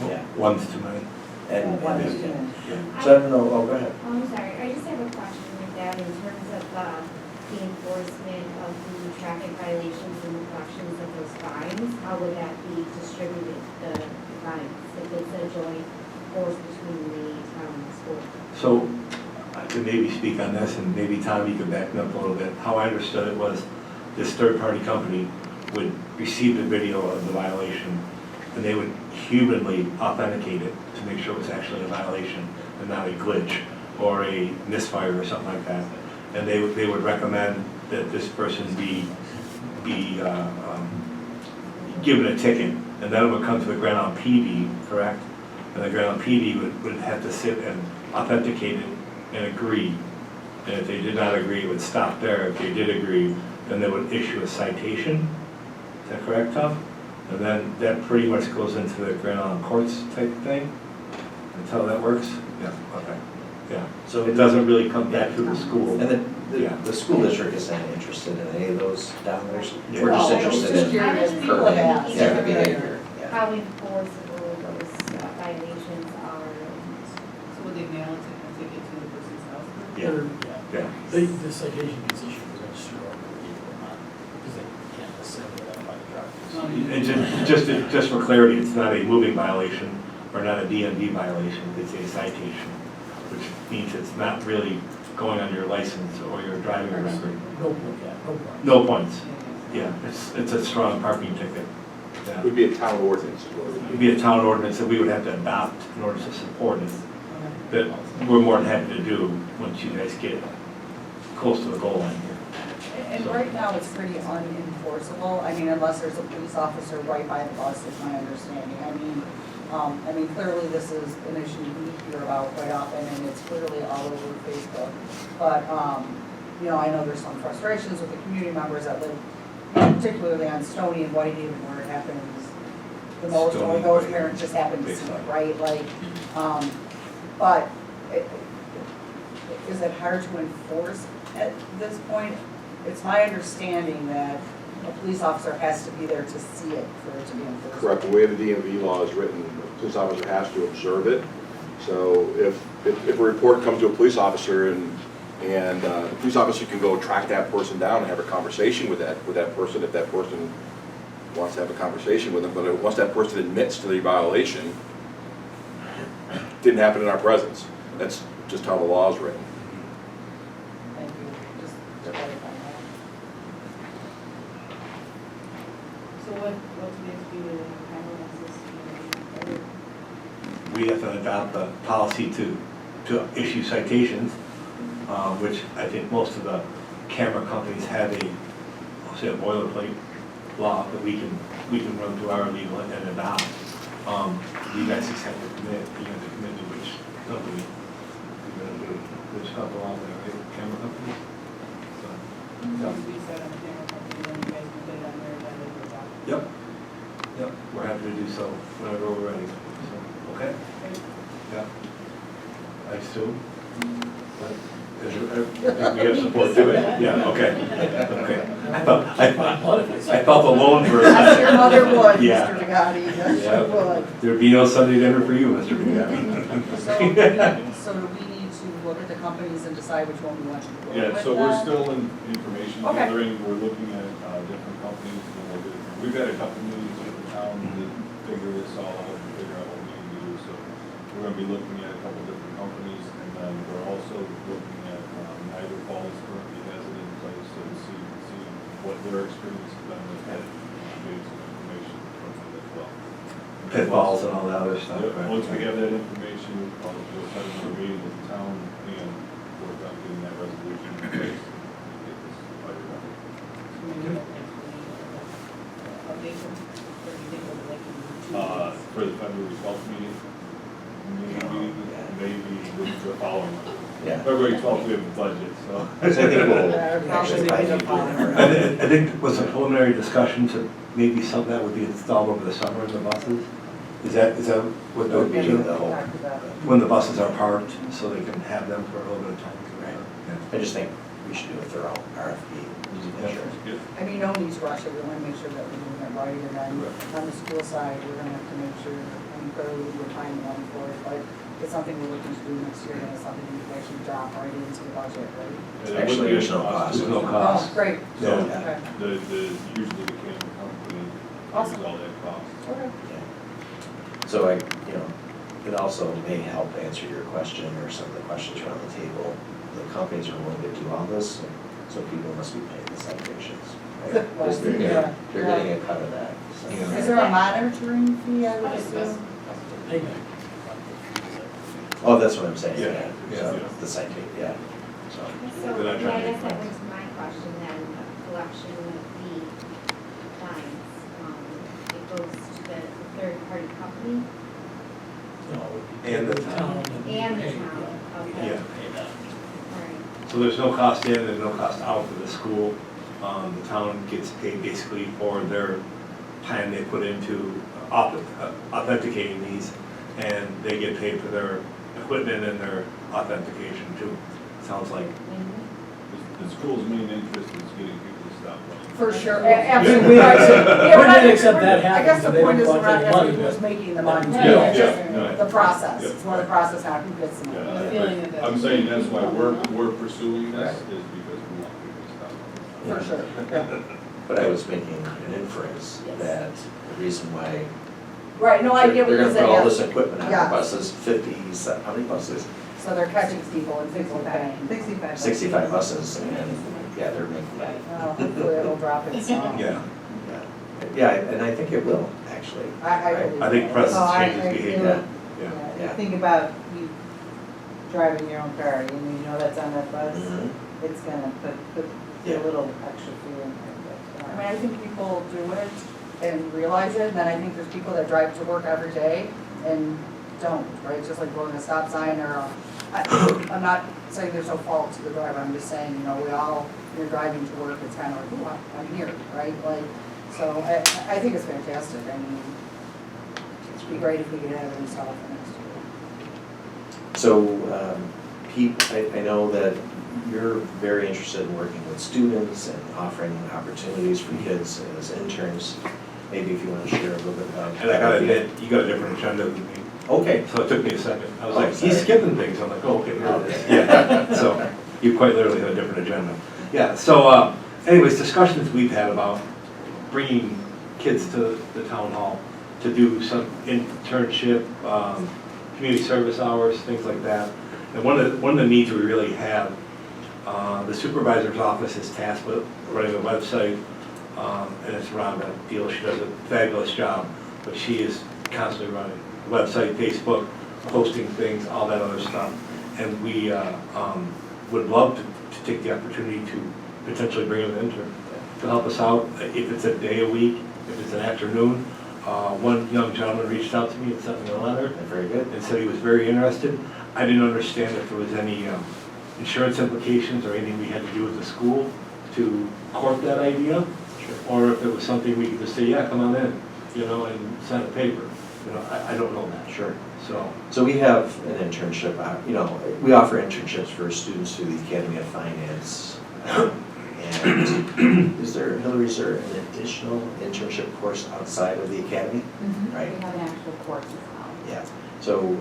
Yeah. One's too many. And, One and is it- good. so I don't know, oh, go ahead. I'm sorry, I just have a question with that in terms of the enforcement of the traffic violations and the collections of those fines. How would that be distributed, the fines, if it's a joint force between the town and the school? So I could maybe speak on this, and maybe Tom, you could back me up a little bit. How I understood it was this third-party company would receive the video of the violation, and they would humanly authenticate it to make sure it was actually a violation and not a glitch or a misfire or something like that. And they would recommend that this person be given a ticket, and then it would come to the Grand Island PD, correct? And the Grand Island PD would have to sit and authenticate it and agree. And if they did not agree, it would stop there. If they did agree, then they would issue a citation. Is that correct, Tom? And then that pretty much goes into the Grand Island courts type thing? That's how that works? Yeah, okay, yeah. So It doesn't really come back to the school. And Yeah. the school district isn't interested in any of those dollars. Yeah. We're just No, interested just in curious. I'm just People wondering have asked. yeah, the behavior. Yeah. How enforceable those violations are. So would they mail it and take it to the person's house? Yeah. Or, Yeah. The citation gets issued to the registrar or not, because they can't necessarily identify the drivers. And just for clarity, it's not a moving violation or not a DMV violation, it's a citation, which means it's not really going on your license or your driving record. No point, yeah, no point. No points, yeah, it's a strong parking ticket. Yeah. It would be a town ordinance, is what it would It'd be. be a town ordinance that we would have to adopt in order to support it, that we're more than happy to do once you guys get close to the goal line here. And right now, it's pretty unenforceable. I mean, unless there's a police officer right by the bus, is my understanding. I mean, clearly this is an issue we hear about quite often, and it's clearly all over Facebook. But, you know, I know there's some frustrations with the community members that live, particularly on Stony and Whitehaven, where it happens the most, or Stony, those Whitehaven. parents just happen to Big see it, time. right? Like, but is it hard to enforce at this point? It's my understanding that a police officer has to be there to see it for it to be enforced. Correct, the way the DMV law is written, the police officer has to observe it. So if a report comes to a police officer and the police officer can go track that person down and have a conversation with that person, if that person wants to have a conversation with them, but once that person admits to the violation, didn't happen in our presence. That's just how the law is written. Thank you, just to clarify that. So what's next to you in the We have to adopt a policy to issue citations, which I think most of the camera companies have I'll say a boilerplate law that we can run through our legal and adopt. You guys just have to commit, you have to commit to which company you're gonna do, there's a couple out there, right, camera companies? So, Once we set up a camera company, then you guys can put it on there, then it goes out. yep, yep, we're happy to do so whenever we're ready, so, okay? Yeah. I assume? But, I think we have support to it, yeah, okay, okay. I felt alone for a Yes, your second. mother would, Yeah. Mr. Dugali, yes, Yeah. she would. There'd be no Sunday dinner for you, Mr. McGavin. So do we need to look at the companies and decide which one we want to go with? Yeah, so we're then? still in information Okay. gathering, we're looking at different companies, and we've had a couple meetings with the town to figure this all out and figure out what we can do, so we're gonna be looking at a couple different companies, and then we're also looking at Niagara Falls currently has it in place, so to see what their experience has been with it, get some information from them as well. Pitfalls and all that other stuff, Yep, right? once we have that information, we'll set another meeting with the town and work on getting that resolution in place. Get this fired up. Maybe that next meeting, update them, or do you think we'll like to do 2 meetings? For the February 12th meeting, maybe the following one. Yeah. February 12th, we have a budget, so. So I think we'll Yeah, actually probably probably do it. I think was a preliminary discussion to maybe some that would be installed over the summer in the buses? Is that what That would be the, the hope. Talked about. when the buses are parked, so they can have them for a little bit of time? Right. Yeah. I just think we should do a thorough RFP, just to make sure. I mean, no need to rush it, we want to make sure that we're doing it right, and then on the school side, we're gonna have to make sure, and clearly we're finding money for it, but it's something we're looking to do next year, and it's something we can actually drop right into the budget, right? Actually, there's no cost. There's no Oh, cost. great. So, Okay. usually the camera company covers Awesome. all that cost. Okay. Yeah. So it also may help answer your question or some of the questions around the table. The companies are willing to do all this, so people must be paying the citations, right? Because they're Yeah. getting a cut of that, so. Yeah. Is there a monitoring fee, I would assume? Oh, that's what I'm saying, Yeah. yeah, Yeah. so the citation, yeah, so. So, They're not yeah, trying I to guess make that money. was my question then, collection of the fines. It goes to the third-party company And the town. and the town, okay. Yeah. All right. So there's no cost in, there's no cost out for the school. The town gets paid basically for their time they put into authenticating these, and they get paid for their equipment and their authentication too, sounds like. The school's main interest is getting people to stop running. For sure, Yeah, absolutely. we- Right, so- yeah, we're gonna not- accept that I guess happens, the and they point don't is, we're want not that asking money, who's but- making the money, Yeah, it's just yeah. the process, Yeah. it's more the process, not who gets the money. Yeah, feeling but that I'm that's- saying that's why we're pursuing this, Right. is because we want people to stop running. For sure, yeah. But I was making an inference Yes. that the reason why Right, no, I get what they're you're gonna put all saying, this yeah. equipment on Yeah. the buses, 50, how many buses? So they're catching people and people are paying. 65. 65 buses, and, yeah, they're making, Well, hopefully it'll drop it some. Yeah, yeah, and I think it will, actually. I Right? believe I think that. presence Oh, I- changes I behavior. feel it. Yeah. Yeah. Think about you driving your own car, and you know that's on that bus, Mhm. it's gonna put Yeah. a little extra fear in I mean, I think people do it and realize it, and then I think there's people that drive to work every day and don't, right? It's just like blowing a stop sign or, I'm not saying there's no fault to the driver, I'm just saying, you know, we all, when you're driving to work, it's kind of like, oh, I'm here, right? Like, so I think it's fantastic, I mean, it'd be great if we could have it installed for next year. So, Pete, I know that you're very interested in working with students and offering opportunities for kids as interns. Maybe if you want to share a little bit about. And I gotta admit, you got a different agenda than me, Okay. so it took me a second. I was Oh, like, he's sorry. skipping things, I'm like, oh, okay, there it is. Okay. Yeah, so you quite literally have a different agenda. Yeah, so anyways, discussions we've had about bringing kids to the town hall to do some internship, community service hours, things like that. And one of the needs we really have, the supervisor's office is tasked with running a website, and it's Rhonda Deal. She does a fabulous job, but she is constantly running the website, Facebook, posting things, all that other stuff. And we would love to take the opportunity to potentially bring an intern to help us out, if it's a day a week, if it's an afternoon, One young gentleman reached out to me and sent me a letter Very good. and said he was very interested. I didn't understand if there was any insurance implications or anything we had to do with the school to court that idea, or if it was something we could just say, yeah, come on in, you know, and sign a paper. You know, I don't know that. Sure. So, So we have an internship, you know, we offer internships for students through the Academy of Finance. And is there an additional internship course outside of the academy? Right. We have an actual course as well. Yeah, so,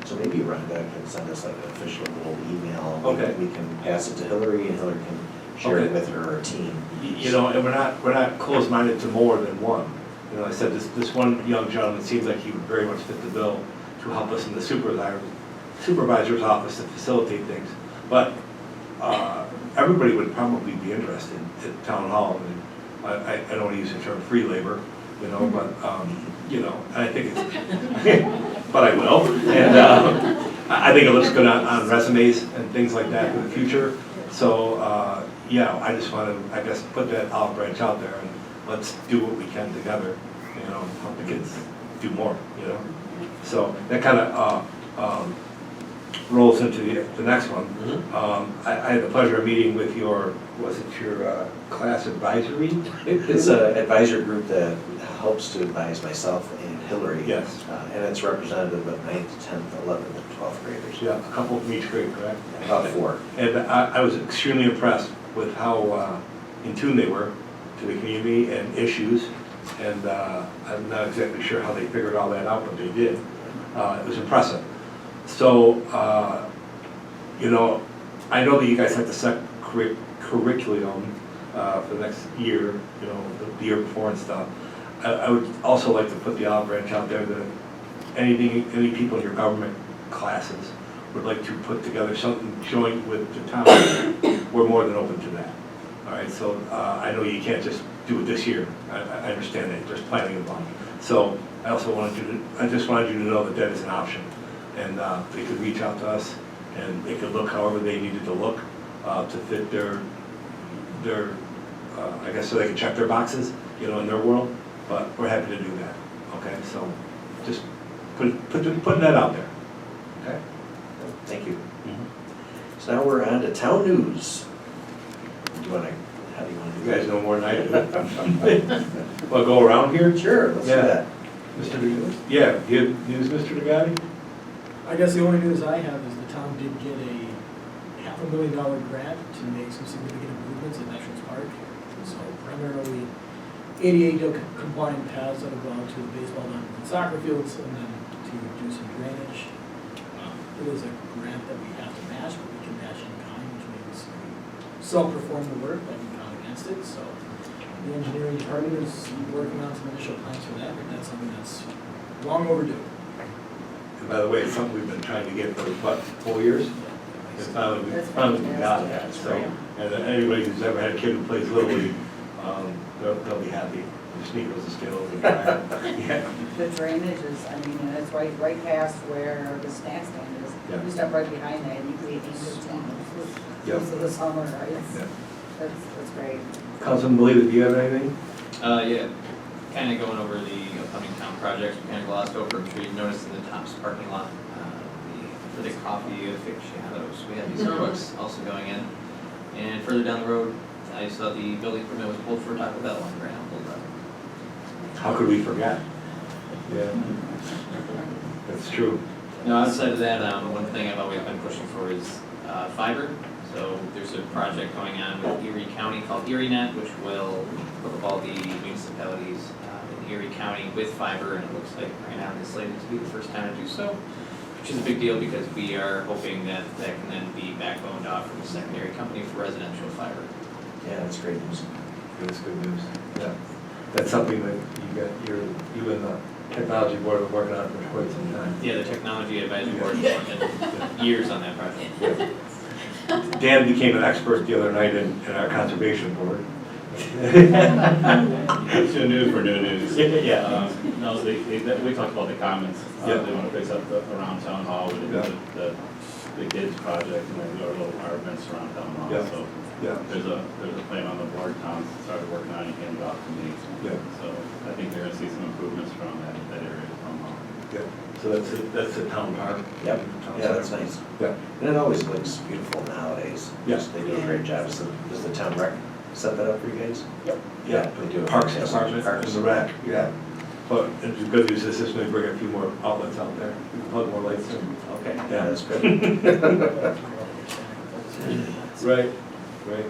so maybe Rhonda can send us like an official little email. Okay. We can pass it to Hillary and Hillary can share it Okay. with her team. you know, and we're not closed-minded to more than one. You know, I said this one young gentleman seems like he would very much fit the bill to help us in the supervisor's office to facilitate things. But everybody would probably be interested at town hall. And I don't want to use the term free labor, you know, but, you know, I think it's, but I will. And I think it looks good on resumes and things like that in the future. So, yeah, I just want to, I guess, put that olive branch out there and let's do what we can together, you know, help the kids do more, you know. So that kind of rolls into the next one. I had the pleasure of meeting with your, was it your class advisory? It's an advisory group that helps to advise myself and Hillary. Yes. And it's representative of 9th, 10th, 11th, and 12th graders. Yeah, a couple from each grade, correct? About 4. And I was extremely impressed with how in tune they were to the community and issues. And I'm not exactly sure how they figured all that out, but they did. It was impressive. So, you know, I know that you guys have to set curriculum for the next year, you know, the year before and stuff. I would also like to put the olive branch out there that any people in your government classes would like to put together something joint with the town, we're more than open to that. All right, so I know you can't just do it this year. I understand that, there's planning involved. So I also just wanted you to know that that is an option. And they could reach out to us and they could look however they needed to look to fit their I guess so they can check their boxes, you know, in their world. But we're happy to do that, okay? So just putting that out there, okay? Thank you. So now we're on to town news. How do you want to do You that? guys know more than I do. Well, go around here? Sure, let's do Yeah. that. Mr. DeGatti? Yeah, you have news, Mr. DeGatti? I guess the only news I have is the town did get a $500,000 grant to make some significant improvements at Veterans Park. So primarily ADA compliant paths that have gone to the baseball diamond and soccer fields, and then to do some drainage. It is a grant that we have to match, but we can match in kind, which means we self-perform the work, but we count against it. So the engineering department is working on some initial plans for that, but that's something that's long overdue. And by the way, it's something we've been trying to get for, what, 4 years? And finally, we got that, so. And anybody who's ever had a kid who plays Little League, they'll be happy. The sneakers, the skills, the yeah. The drainage is, I mean, and it's right past where the snack stand is. Yeah. You step right behind that and you can eat 15 Yeah. of the summer, right? Yeah. That's great. Councilman Believer, do you have anything? Yeah, kind of going over the upcoming town projects, we kind of glossed over, I'm sure you've noticed in the Tops parking lot, for the coffee aficionados, we have these Starbucks also going in. And further down the road, I saw the building permit was pulled for Taco Bell on Grand Island Boulevard. How could we forget? Yeah. That's true. No, outside of that, one thing I've always been pushing for is fiber. So there's a project going on with Erie County called ErieNet, which will hook up all the municipalities in Erie County with fiber, and it looks like Grand Island is slated to be the first town to do so, which is a big deal because we are hoping that that can then be backboned off from a secondary company for residential fiber. Yeah, that's great news. That's good news. Yeah. That's something that you and the technology board have been working on for quite some time. Yeah, the technology advisory board has worked years on that project. Yeah. Dan became an expert the other night in our conservation board. It's new news for new news. Yeah. No, we talked about the comments. Yeah. They want to fix up around town hall with Yeah. the the kids project, and then do our little art events around town hall. Yeah. So Yeah. there's a plan on the board, Tom started working on it, he handed it off to me. Yeah. So I think they're gonna see some improvements from that area of town hall. Yeah, so that's the town park. Yep, Town yeah, that's center. nice. Yeah. And it always looks beautiful nowadays. Yeah. They do a great job. Does the town rec set that up for you guys? Yep. Yeah, they do. a Parks fantastic- Department, Parks. and the rec, yeah. But the good news is this may bring a few more outlets out there, we can plug more lights in. Okay, yeah, that's good. Right, right.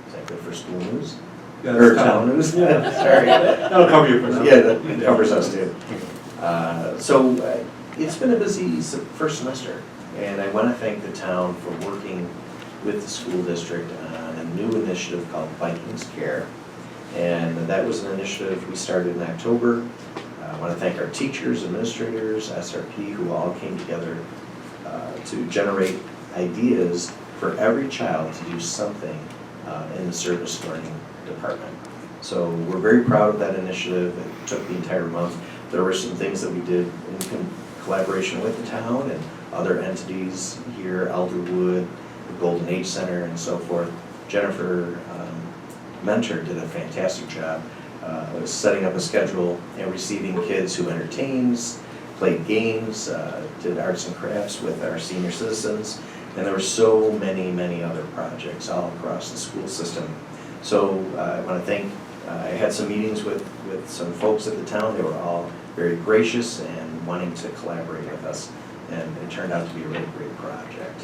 Is that good for school news? Yeah, Or that's town news? Sorry. That'll cover you for now. Yeah, that covers us too. It's been a busy first semester, and I want to thank the town for working with the school district on a new initiative called Vikings Care. And that was an initiative we started in October. I want to thank our teachers, administrators, SRP, who all came together to generate ideas for every child to do something in the service learning department. So we're very proud of that initiative. It took the entire month. There were some things that we did in collaboration with the town and other entities here, Elderwood, the Golden Age Center, and so forth. Jennifer Mentor did a fantastic job setting up a schedule and receiving kids who entertains, played games, did arts and crafts with our senior citizens, and there were so many, many other projects all across the school system. So I want to thank, I had some meetings with some folks at the town. They were all very gracious and wanting to collaborate with us, and it turned out to be a really great project.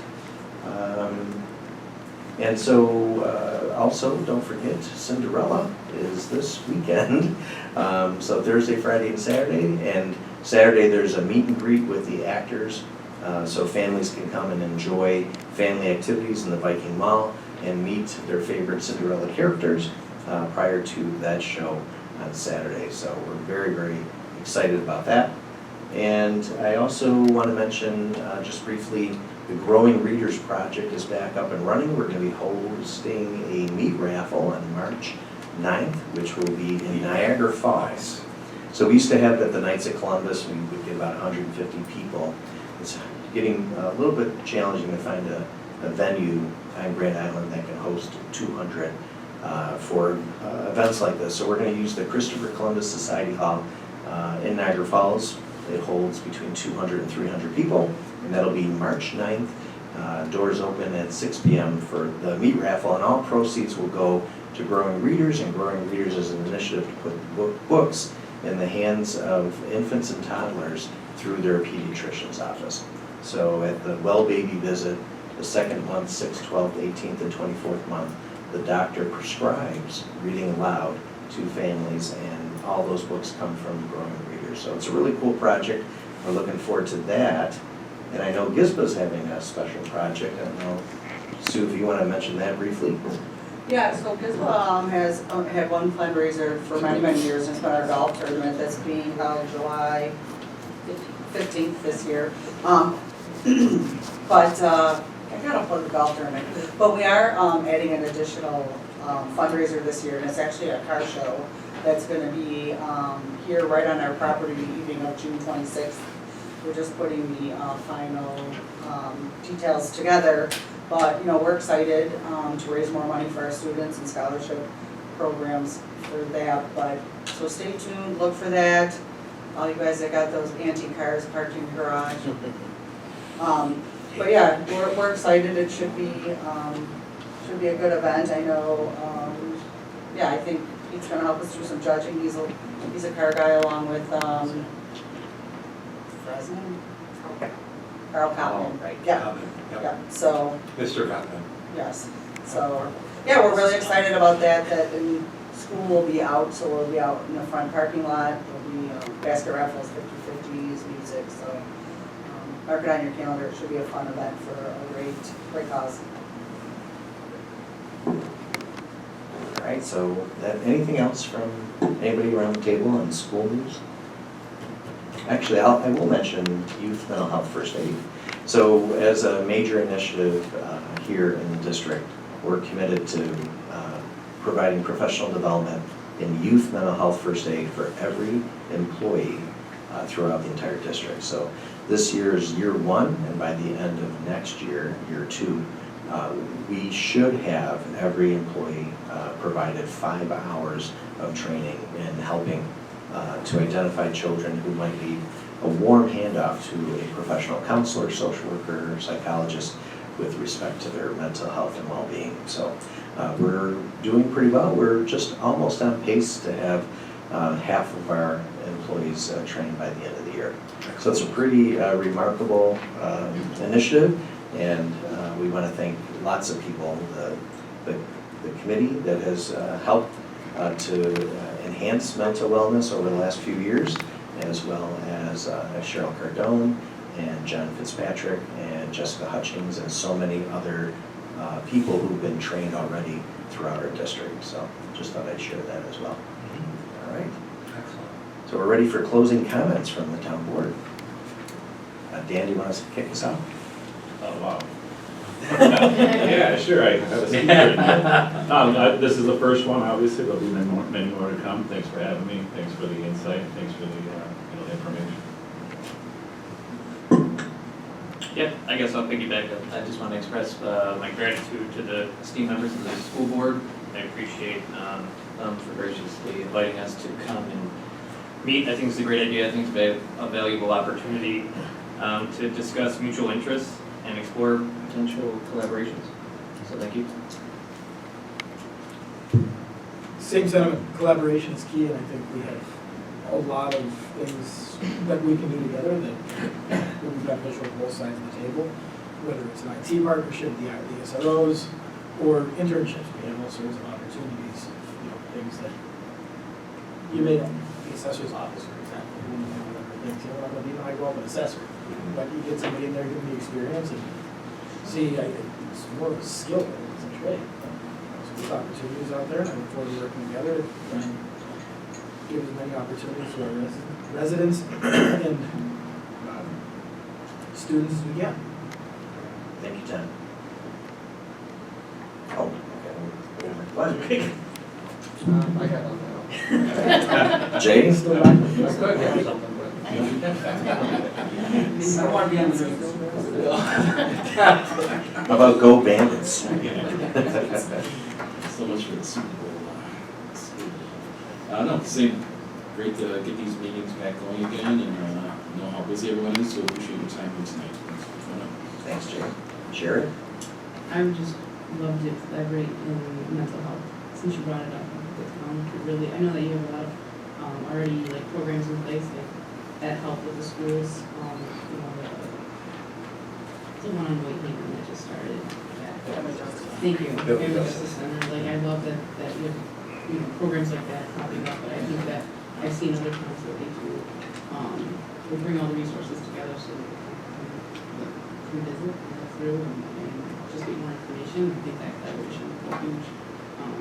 And so also, don't forget, Cinderella is this weekend. So Thursday, Friday, and Saturday. And Saturday, there's a meet and greet with the actors. So families can come and enjoy family activities in the Viking Mall and meet their favorite Cinderella characters prior to that show on Saturday. So we're very, very excited about that. And I also want to mention just briefly, the Growing Readers Project is back up and running. We're going to be hosting a meat raffle on March 9th, which will be in Niagara Falls. So we used to have it at the Knights of Columbus. We would get about 150 people. It's getting a little bit challenging to find a venue on Grand Island that can host 200 for events like this. So we're going to use the Christopher Columbus Society Hall in Niagara Falls. It holds between 200 and 300 people, and that'll be March 9th. Doors open at 6 p.m. for the meat raffle, and all proceeds will go to Growing Readers, and Growing Readers is an initiative to put books in the hands of infants and toddlers through their pediatrician's office. So at the Well Baby Visit, the second month, 6th, 12th, 18th, and 24th month, the doctor prescribes reading aloud to families, and all those books come from Growing Readers. So it's a really cool project. We're looking forward to that. And I know GISBA's having a special project. I don't know, Sue, if you want to mention that briefly? Yeah, so GISBA has had one fundraiser for many, many years. It's been our golf tournament that's being held July 15th this year. But I gotta plug the golf tournament. But we are adding an additional fundraiser this year, and it's actually a car show that's gonna be here right on our property the evening of June 26th. We're just putting the final details together, but you know, we're excited to raise more money for our students and scholarship programs for that. But so stay tuned, look for that. All you guys that got those antique cars parked in your garage. But yeah, we're excited. It should be a good event. I know. Yeah, I think Pete's gonna help us do some judging. He's a car guy along with Fresno? Carl Cotton. Right. Yeah, Yep. yeah. So Mr. Cotton. yes. So yeah, we're really excited about that. That in school will be out, so we'll be out in the front parking lot. There'll be basket raffles, 50/50s, music. So mark it on your calendar. It should be a fun event for a great cause. All right, so anything else from anybody around the table on school news? Actually, I will mention Youth Mental Health First Aid. So as a major initiative here in the district, we're committed to providing professional development in youth mental health first aid for every employee throughout the entire district. So this year is year one, and by the end of next year, year two, we should have every employee provided 5 hours of training in helping to identify children who might need a warm handoff to a professional counselor, social worker, psychologist with respect to their mental health and well-being. So we're doing pretty well. We're just almost on pace to have half of our employees trained by the end of the year. So it's a pretty remarkable initiative, and we want to thank lots of people, the committee that has helped to enhance mental wellness over the last few years, as well as Cheryl Cardone and John Fitzpatrick and Jessica Hutchings and so many other people who've been trained already throughout our district. So just thought I'd share that as well. All right. Excellent. So we're ready for closing comments from the town board. Dan, do you want us to kick us out? Oh, wow. Yeah, sure, I have a secret. This is the first one, obviously, there'll be many more to come. Thanks for having me, thanks for the insight, thanks for the information. Yeah, I guess I'll piggyback. I just want to express my gratitude to the esteemed members of the school board. I appreciate them for graciously inviting us to come and meet. I think it's a great idea. I think it's a valuable opportunity to discuss mutual interests and explore potential collaborations. So thank you. Same sentiment, collaboration is key, and I think we have a lot of things that we can do together that will be beneficial to both sides of the table, whether it's an IT partnership, the SROs, or internships. We have all sorts of opportunities, things that you may not, the assessor's office, for example, who thinks, I'm going to be I go up an assessor, but you get somebody in there giving the experience and see, it's more of a skill than it's a trade. So there's opportunities out there, and I look forward to working together to try and give as many opportunities to our residents and students as we can. Thank you, Tim. Oh, okay. I got nothing else. Jay? Still back. I could have something, but. I want to be on the news. How about Go Bandits? So much for the Super Bowl. No, same. Great to get these meetings back going again, and know how busy everyone is, so appreciate your time here tonight. Thanks, Jay. Jared? I would just love to collaborate in mental health, since you brought it up. Really, I know that you have a lot of already programs in place that help with the schools. The one on Whitehaven that just started. Thank you. Family Justice Center. I love that you have programs like that popping up. But I think that I've seen other times that they do. We bring all the resources together so that we can visit and go through and just get more information. I think that collaboration would be huge,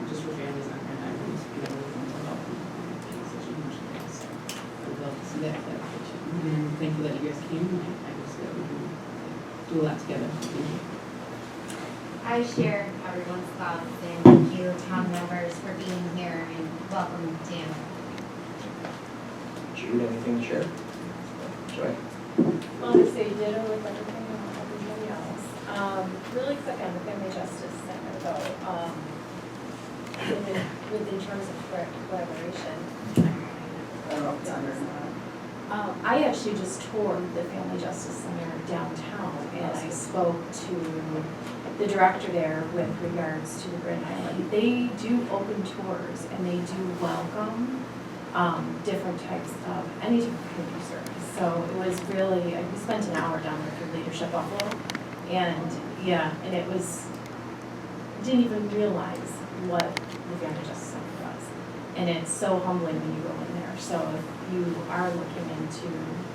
just for families on Grand Island, with mental health and being such a huge thing. So I would love to see that collaboration. And I'm thankful that you guys came. I just feel that we can do a lot together. Thank you. I share everyone's thoughts and thank you, town members, for being here and welcome, Dan. Jude, anything to share? Joy? Well, I say ditto with everything and everybody else. Really quick on the Family Justice Center though, in terms of collaboration. I don't know if it's under. I actually just toured the Family Justice Center downtown and I spoke to the director there with regards to the Grand Island. They do open tours and they do welcome different types of any type of community service. So it was really, we spent an hour down there for Leadership Buffalo, and and it was, didn't even realize what the Family Justice Center was. And it's so humbling when you go in there. So if you are looking into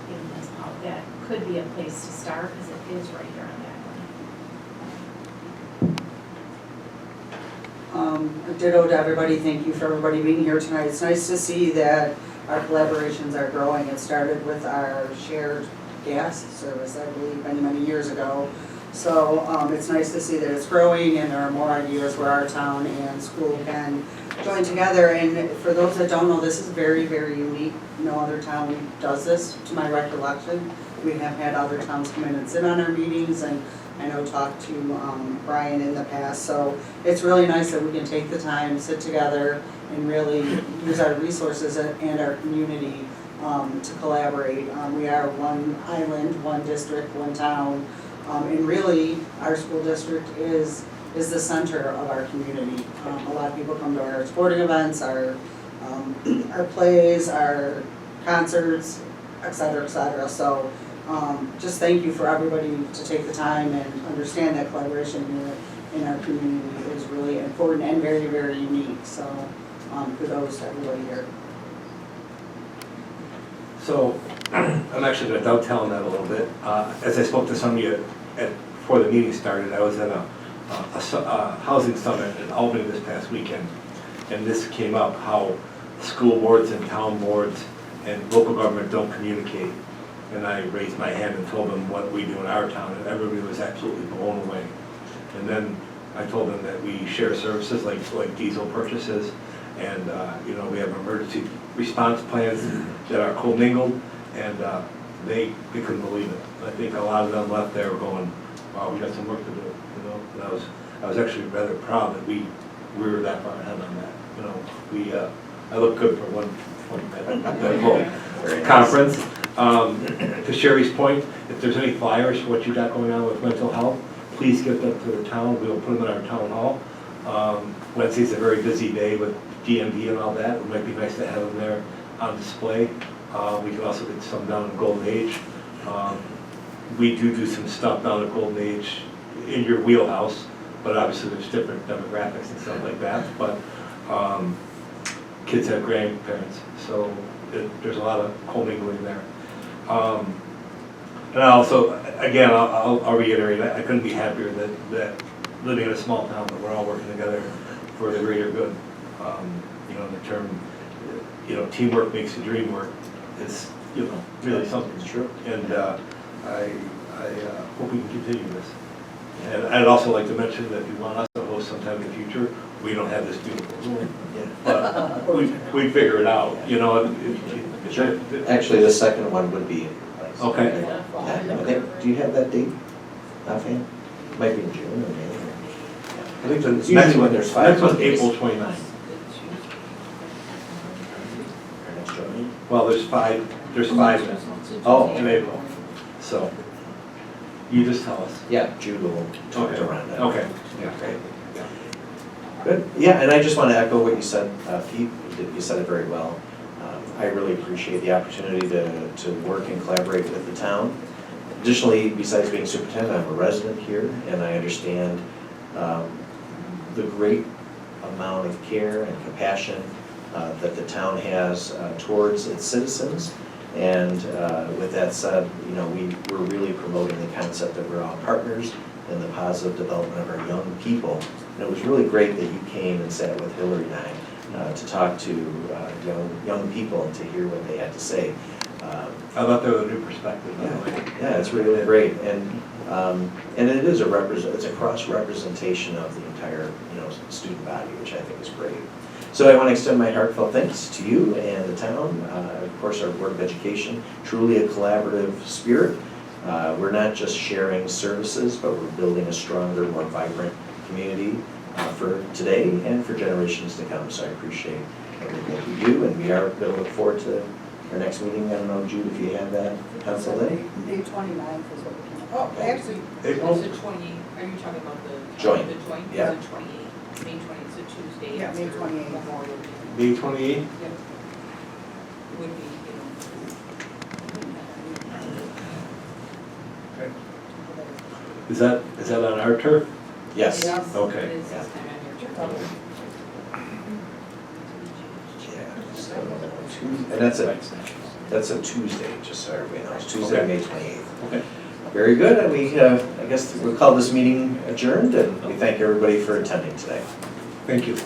getting this out, that could be a place to start because it is right here on the island. Ditto to everybody, thank you for everybody being here tonight. It's nice to see that our collaborations are growing. It started with our shared gas service, I believe, many, many years ago. So it's nice to see that it's growing and there are more ideas where our town and school can join together, and for those that don't know, this is very, very unique. No other town does this, to my recollection. We have had other towns come in and sit on our meetings, and I know talked to Brian in the past, so it's really nice that we can take the time, sit together, and really use our resources and our community to collaborate. We are one island, one district, one town, and really, our school district is the center of our community. A lot of people come to our sporting events, our plays, our concerts, et cetera, et cetera. So just thank you for everybody to take the time and understand that collaboration in our community is really important and very, very unique. So kudos to everybody here. So I'm actually going to dovetail on that a little bit. As I spoke to some of you before the meeting started, I was at a housing summit in Albany this past weekend, and this came up, how school boards and town boards and local government don't communicate. And I raised my hand and told them what we do in our town, and everybody was absolutely blown away. And then I told them that we share services like diesel purchases, and we have emergency response plans that are commingled, and they couldn't believe it. I think a lot of them left there going, wow, we got some work to do, And I was actually rather proud that we were that far ahead on that. I look good for one conference. To Sherry's point, if there's any flyers for what you got going on with mental health, please get them to the town. We'll put them in our town hall. Wednesday's a very busy day with DMV and all that. It might be nice to have them there on display. We can also get some down in Golden Age. We do some stuff down at Golden Age in your wheelhouse, but obviously there's different demographics and stuff like that. But kids have grandparents, so there's a lot of commingling there. And I also, again, I'll reiterate, I couldn't be happier that living in a small town, that we're all working together for the greater good. The term, teamwork makes the dream work is, really something. It's true. And I hope we can continue this. And I'd also like to mention that if you want us to host sometime in the future, we don't have this beautiful room. But we'd figure it out, Sure. Actually, the second one would be in place. Okay. Yeah, I think, do you have that date offhand? Might be in June or May. I think the Next one, there's 5 Next one's Mondays. April 29th. Our next joint meeting? Well, there's five Oh, in April. So, you just tell us. yeah, Jude will talk Okay. to Rhonda. Okay. Yeah. Great. Good. Yeah, and I just want to echo what you said, Pete. You said it very well. I really appreciate the opportunity to work and collaborate with the town. Additionally, besides being superintendent, I'm a resident here, and I understand the great amount of care and compassion that the town has towards its citizens. And with that said, we're really promoting the concept that we're all partners in the positive development of our young people. And it was really great that you came and sat with Hillary and I to talk to young people and to hear what they had to say. I thought there was a new perspective, by the way. Yeah, it's really great, and it is it's a cross representation of the entire student body, which I think is great. So I want to extend my heartfelt thanks to you and the town, of course our Board of Education, truly a collaborative spirit. We're not just sharing services, but we're building a stronger, more vibrant community for today and for generations to come. So I appreciate everything that you do, and we are going to look forward to our next meeting. I don't know, Jude, if you have that penciled in. May 29th is what we can, oh, actually, April? It's the 20, are you talking about the? Joint. The joint, Yeah. it's the 28th, May 20th, it's a Tuesday. Yeah, May after 28th. Memorial Day. May 28th? Yep. It would be, Is that on our turf? Yes. Yes. Okay. It is this time of year. Yeah, so and that's a Tuesday, just so everybody knows, Tuesday, Okay. May 28th. Okay. Very good, and we, I guess we'll call this meeting adjourned, and we thank everybody for attending today. Thank you.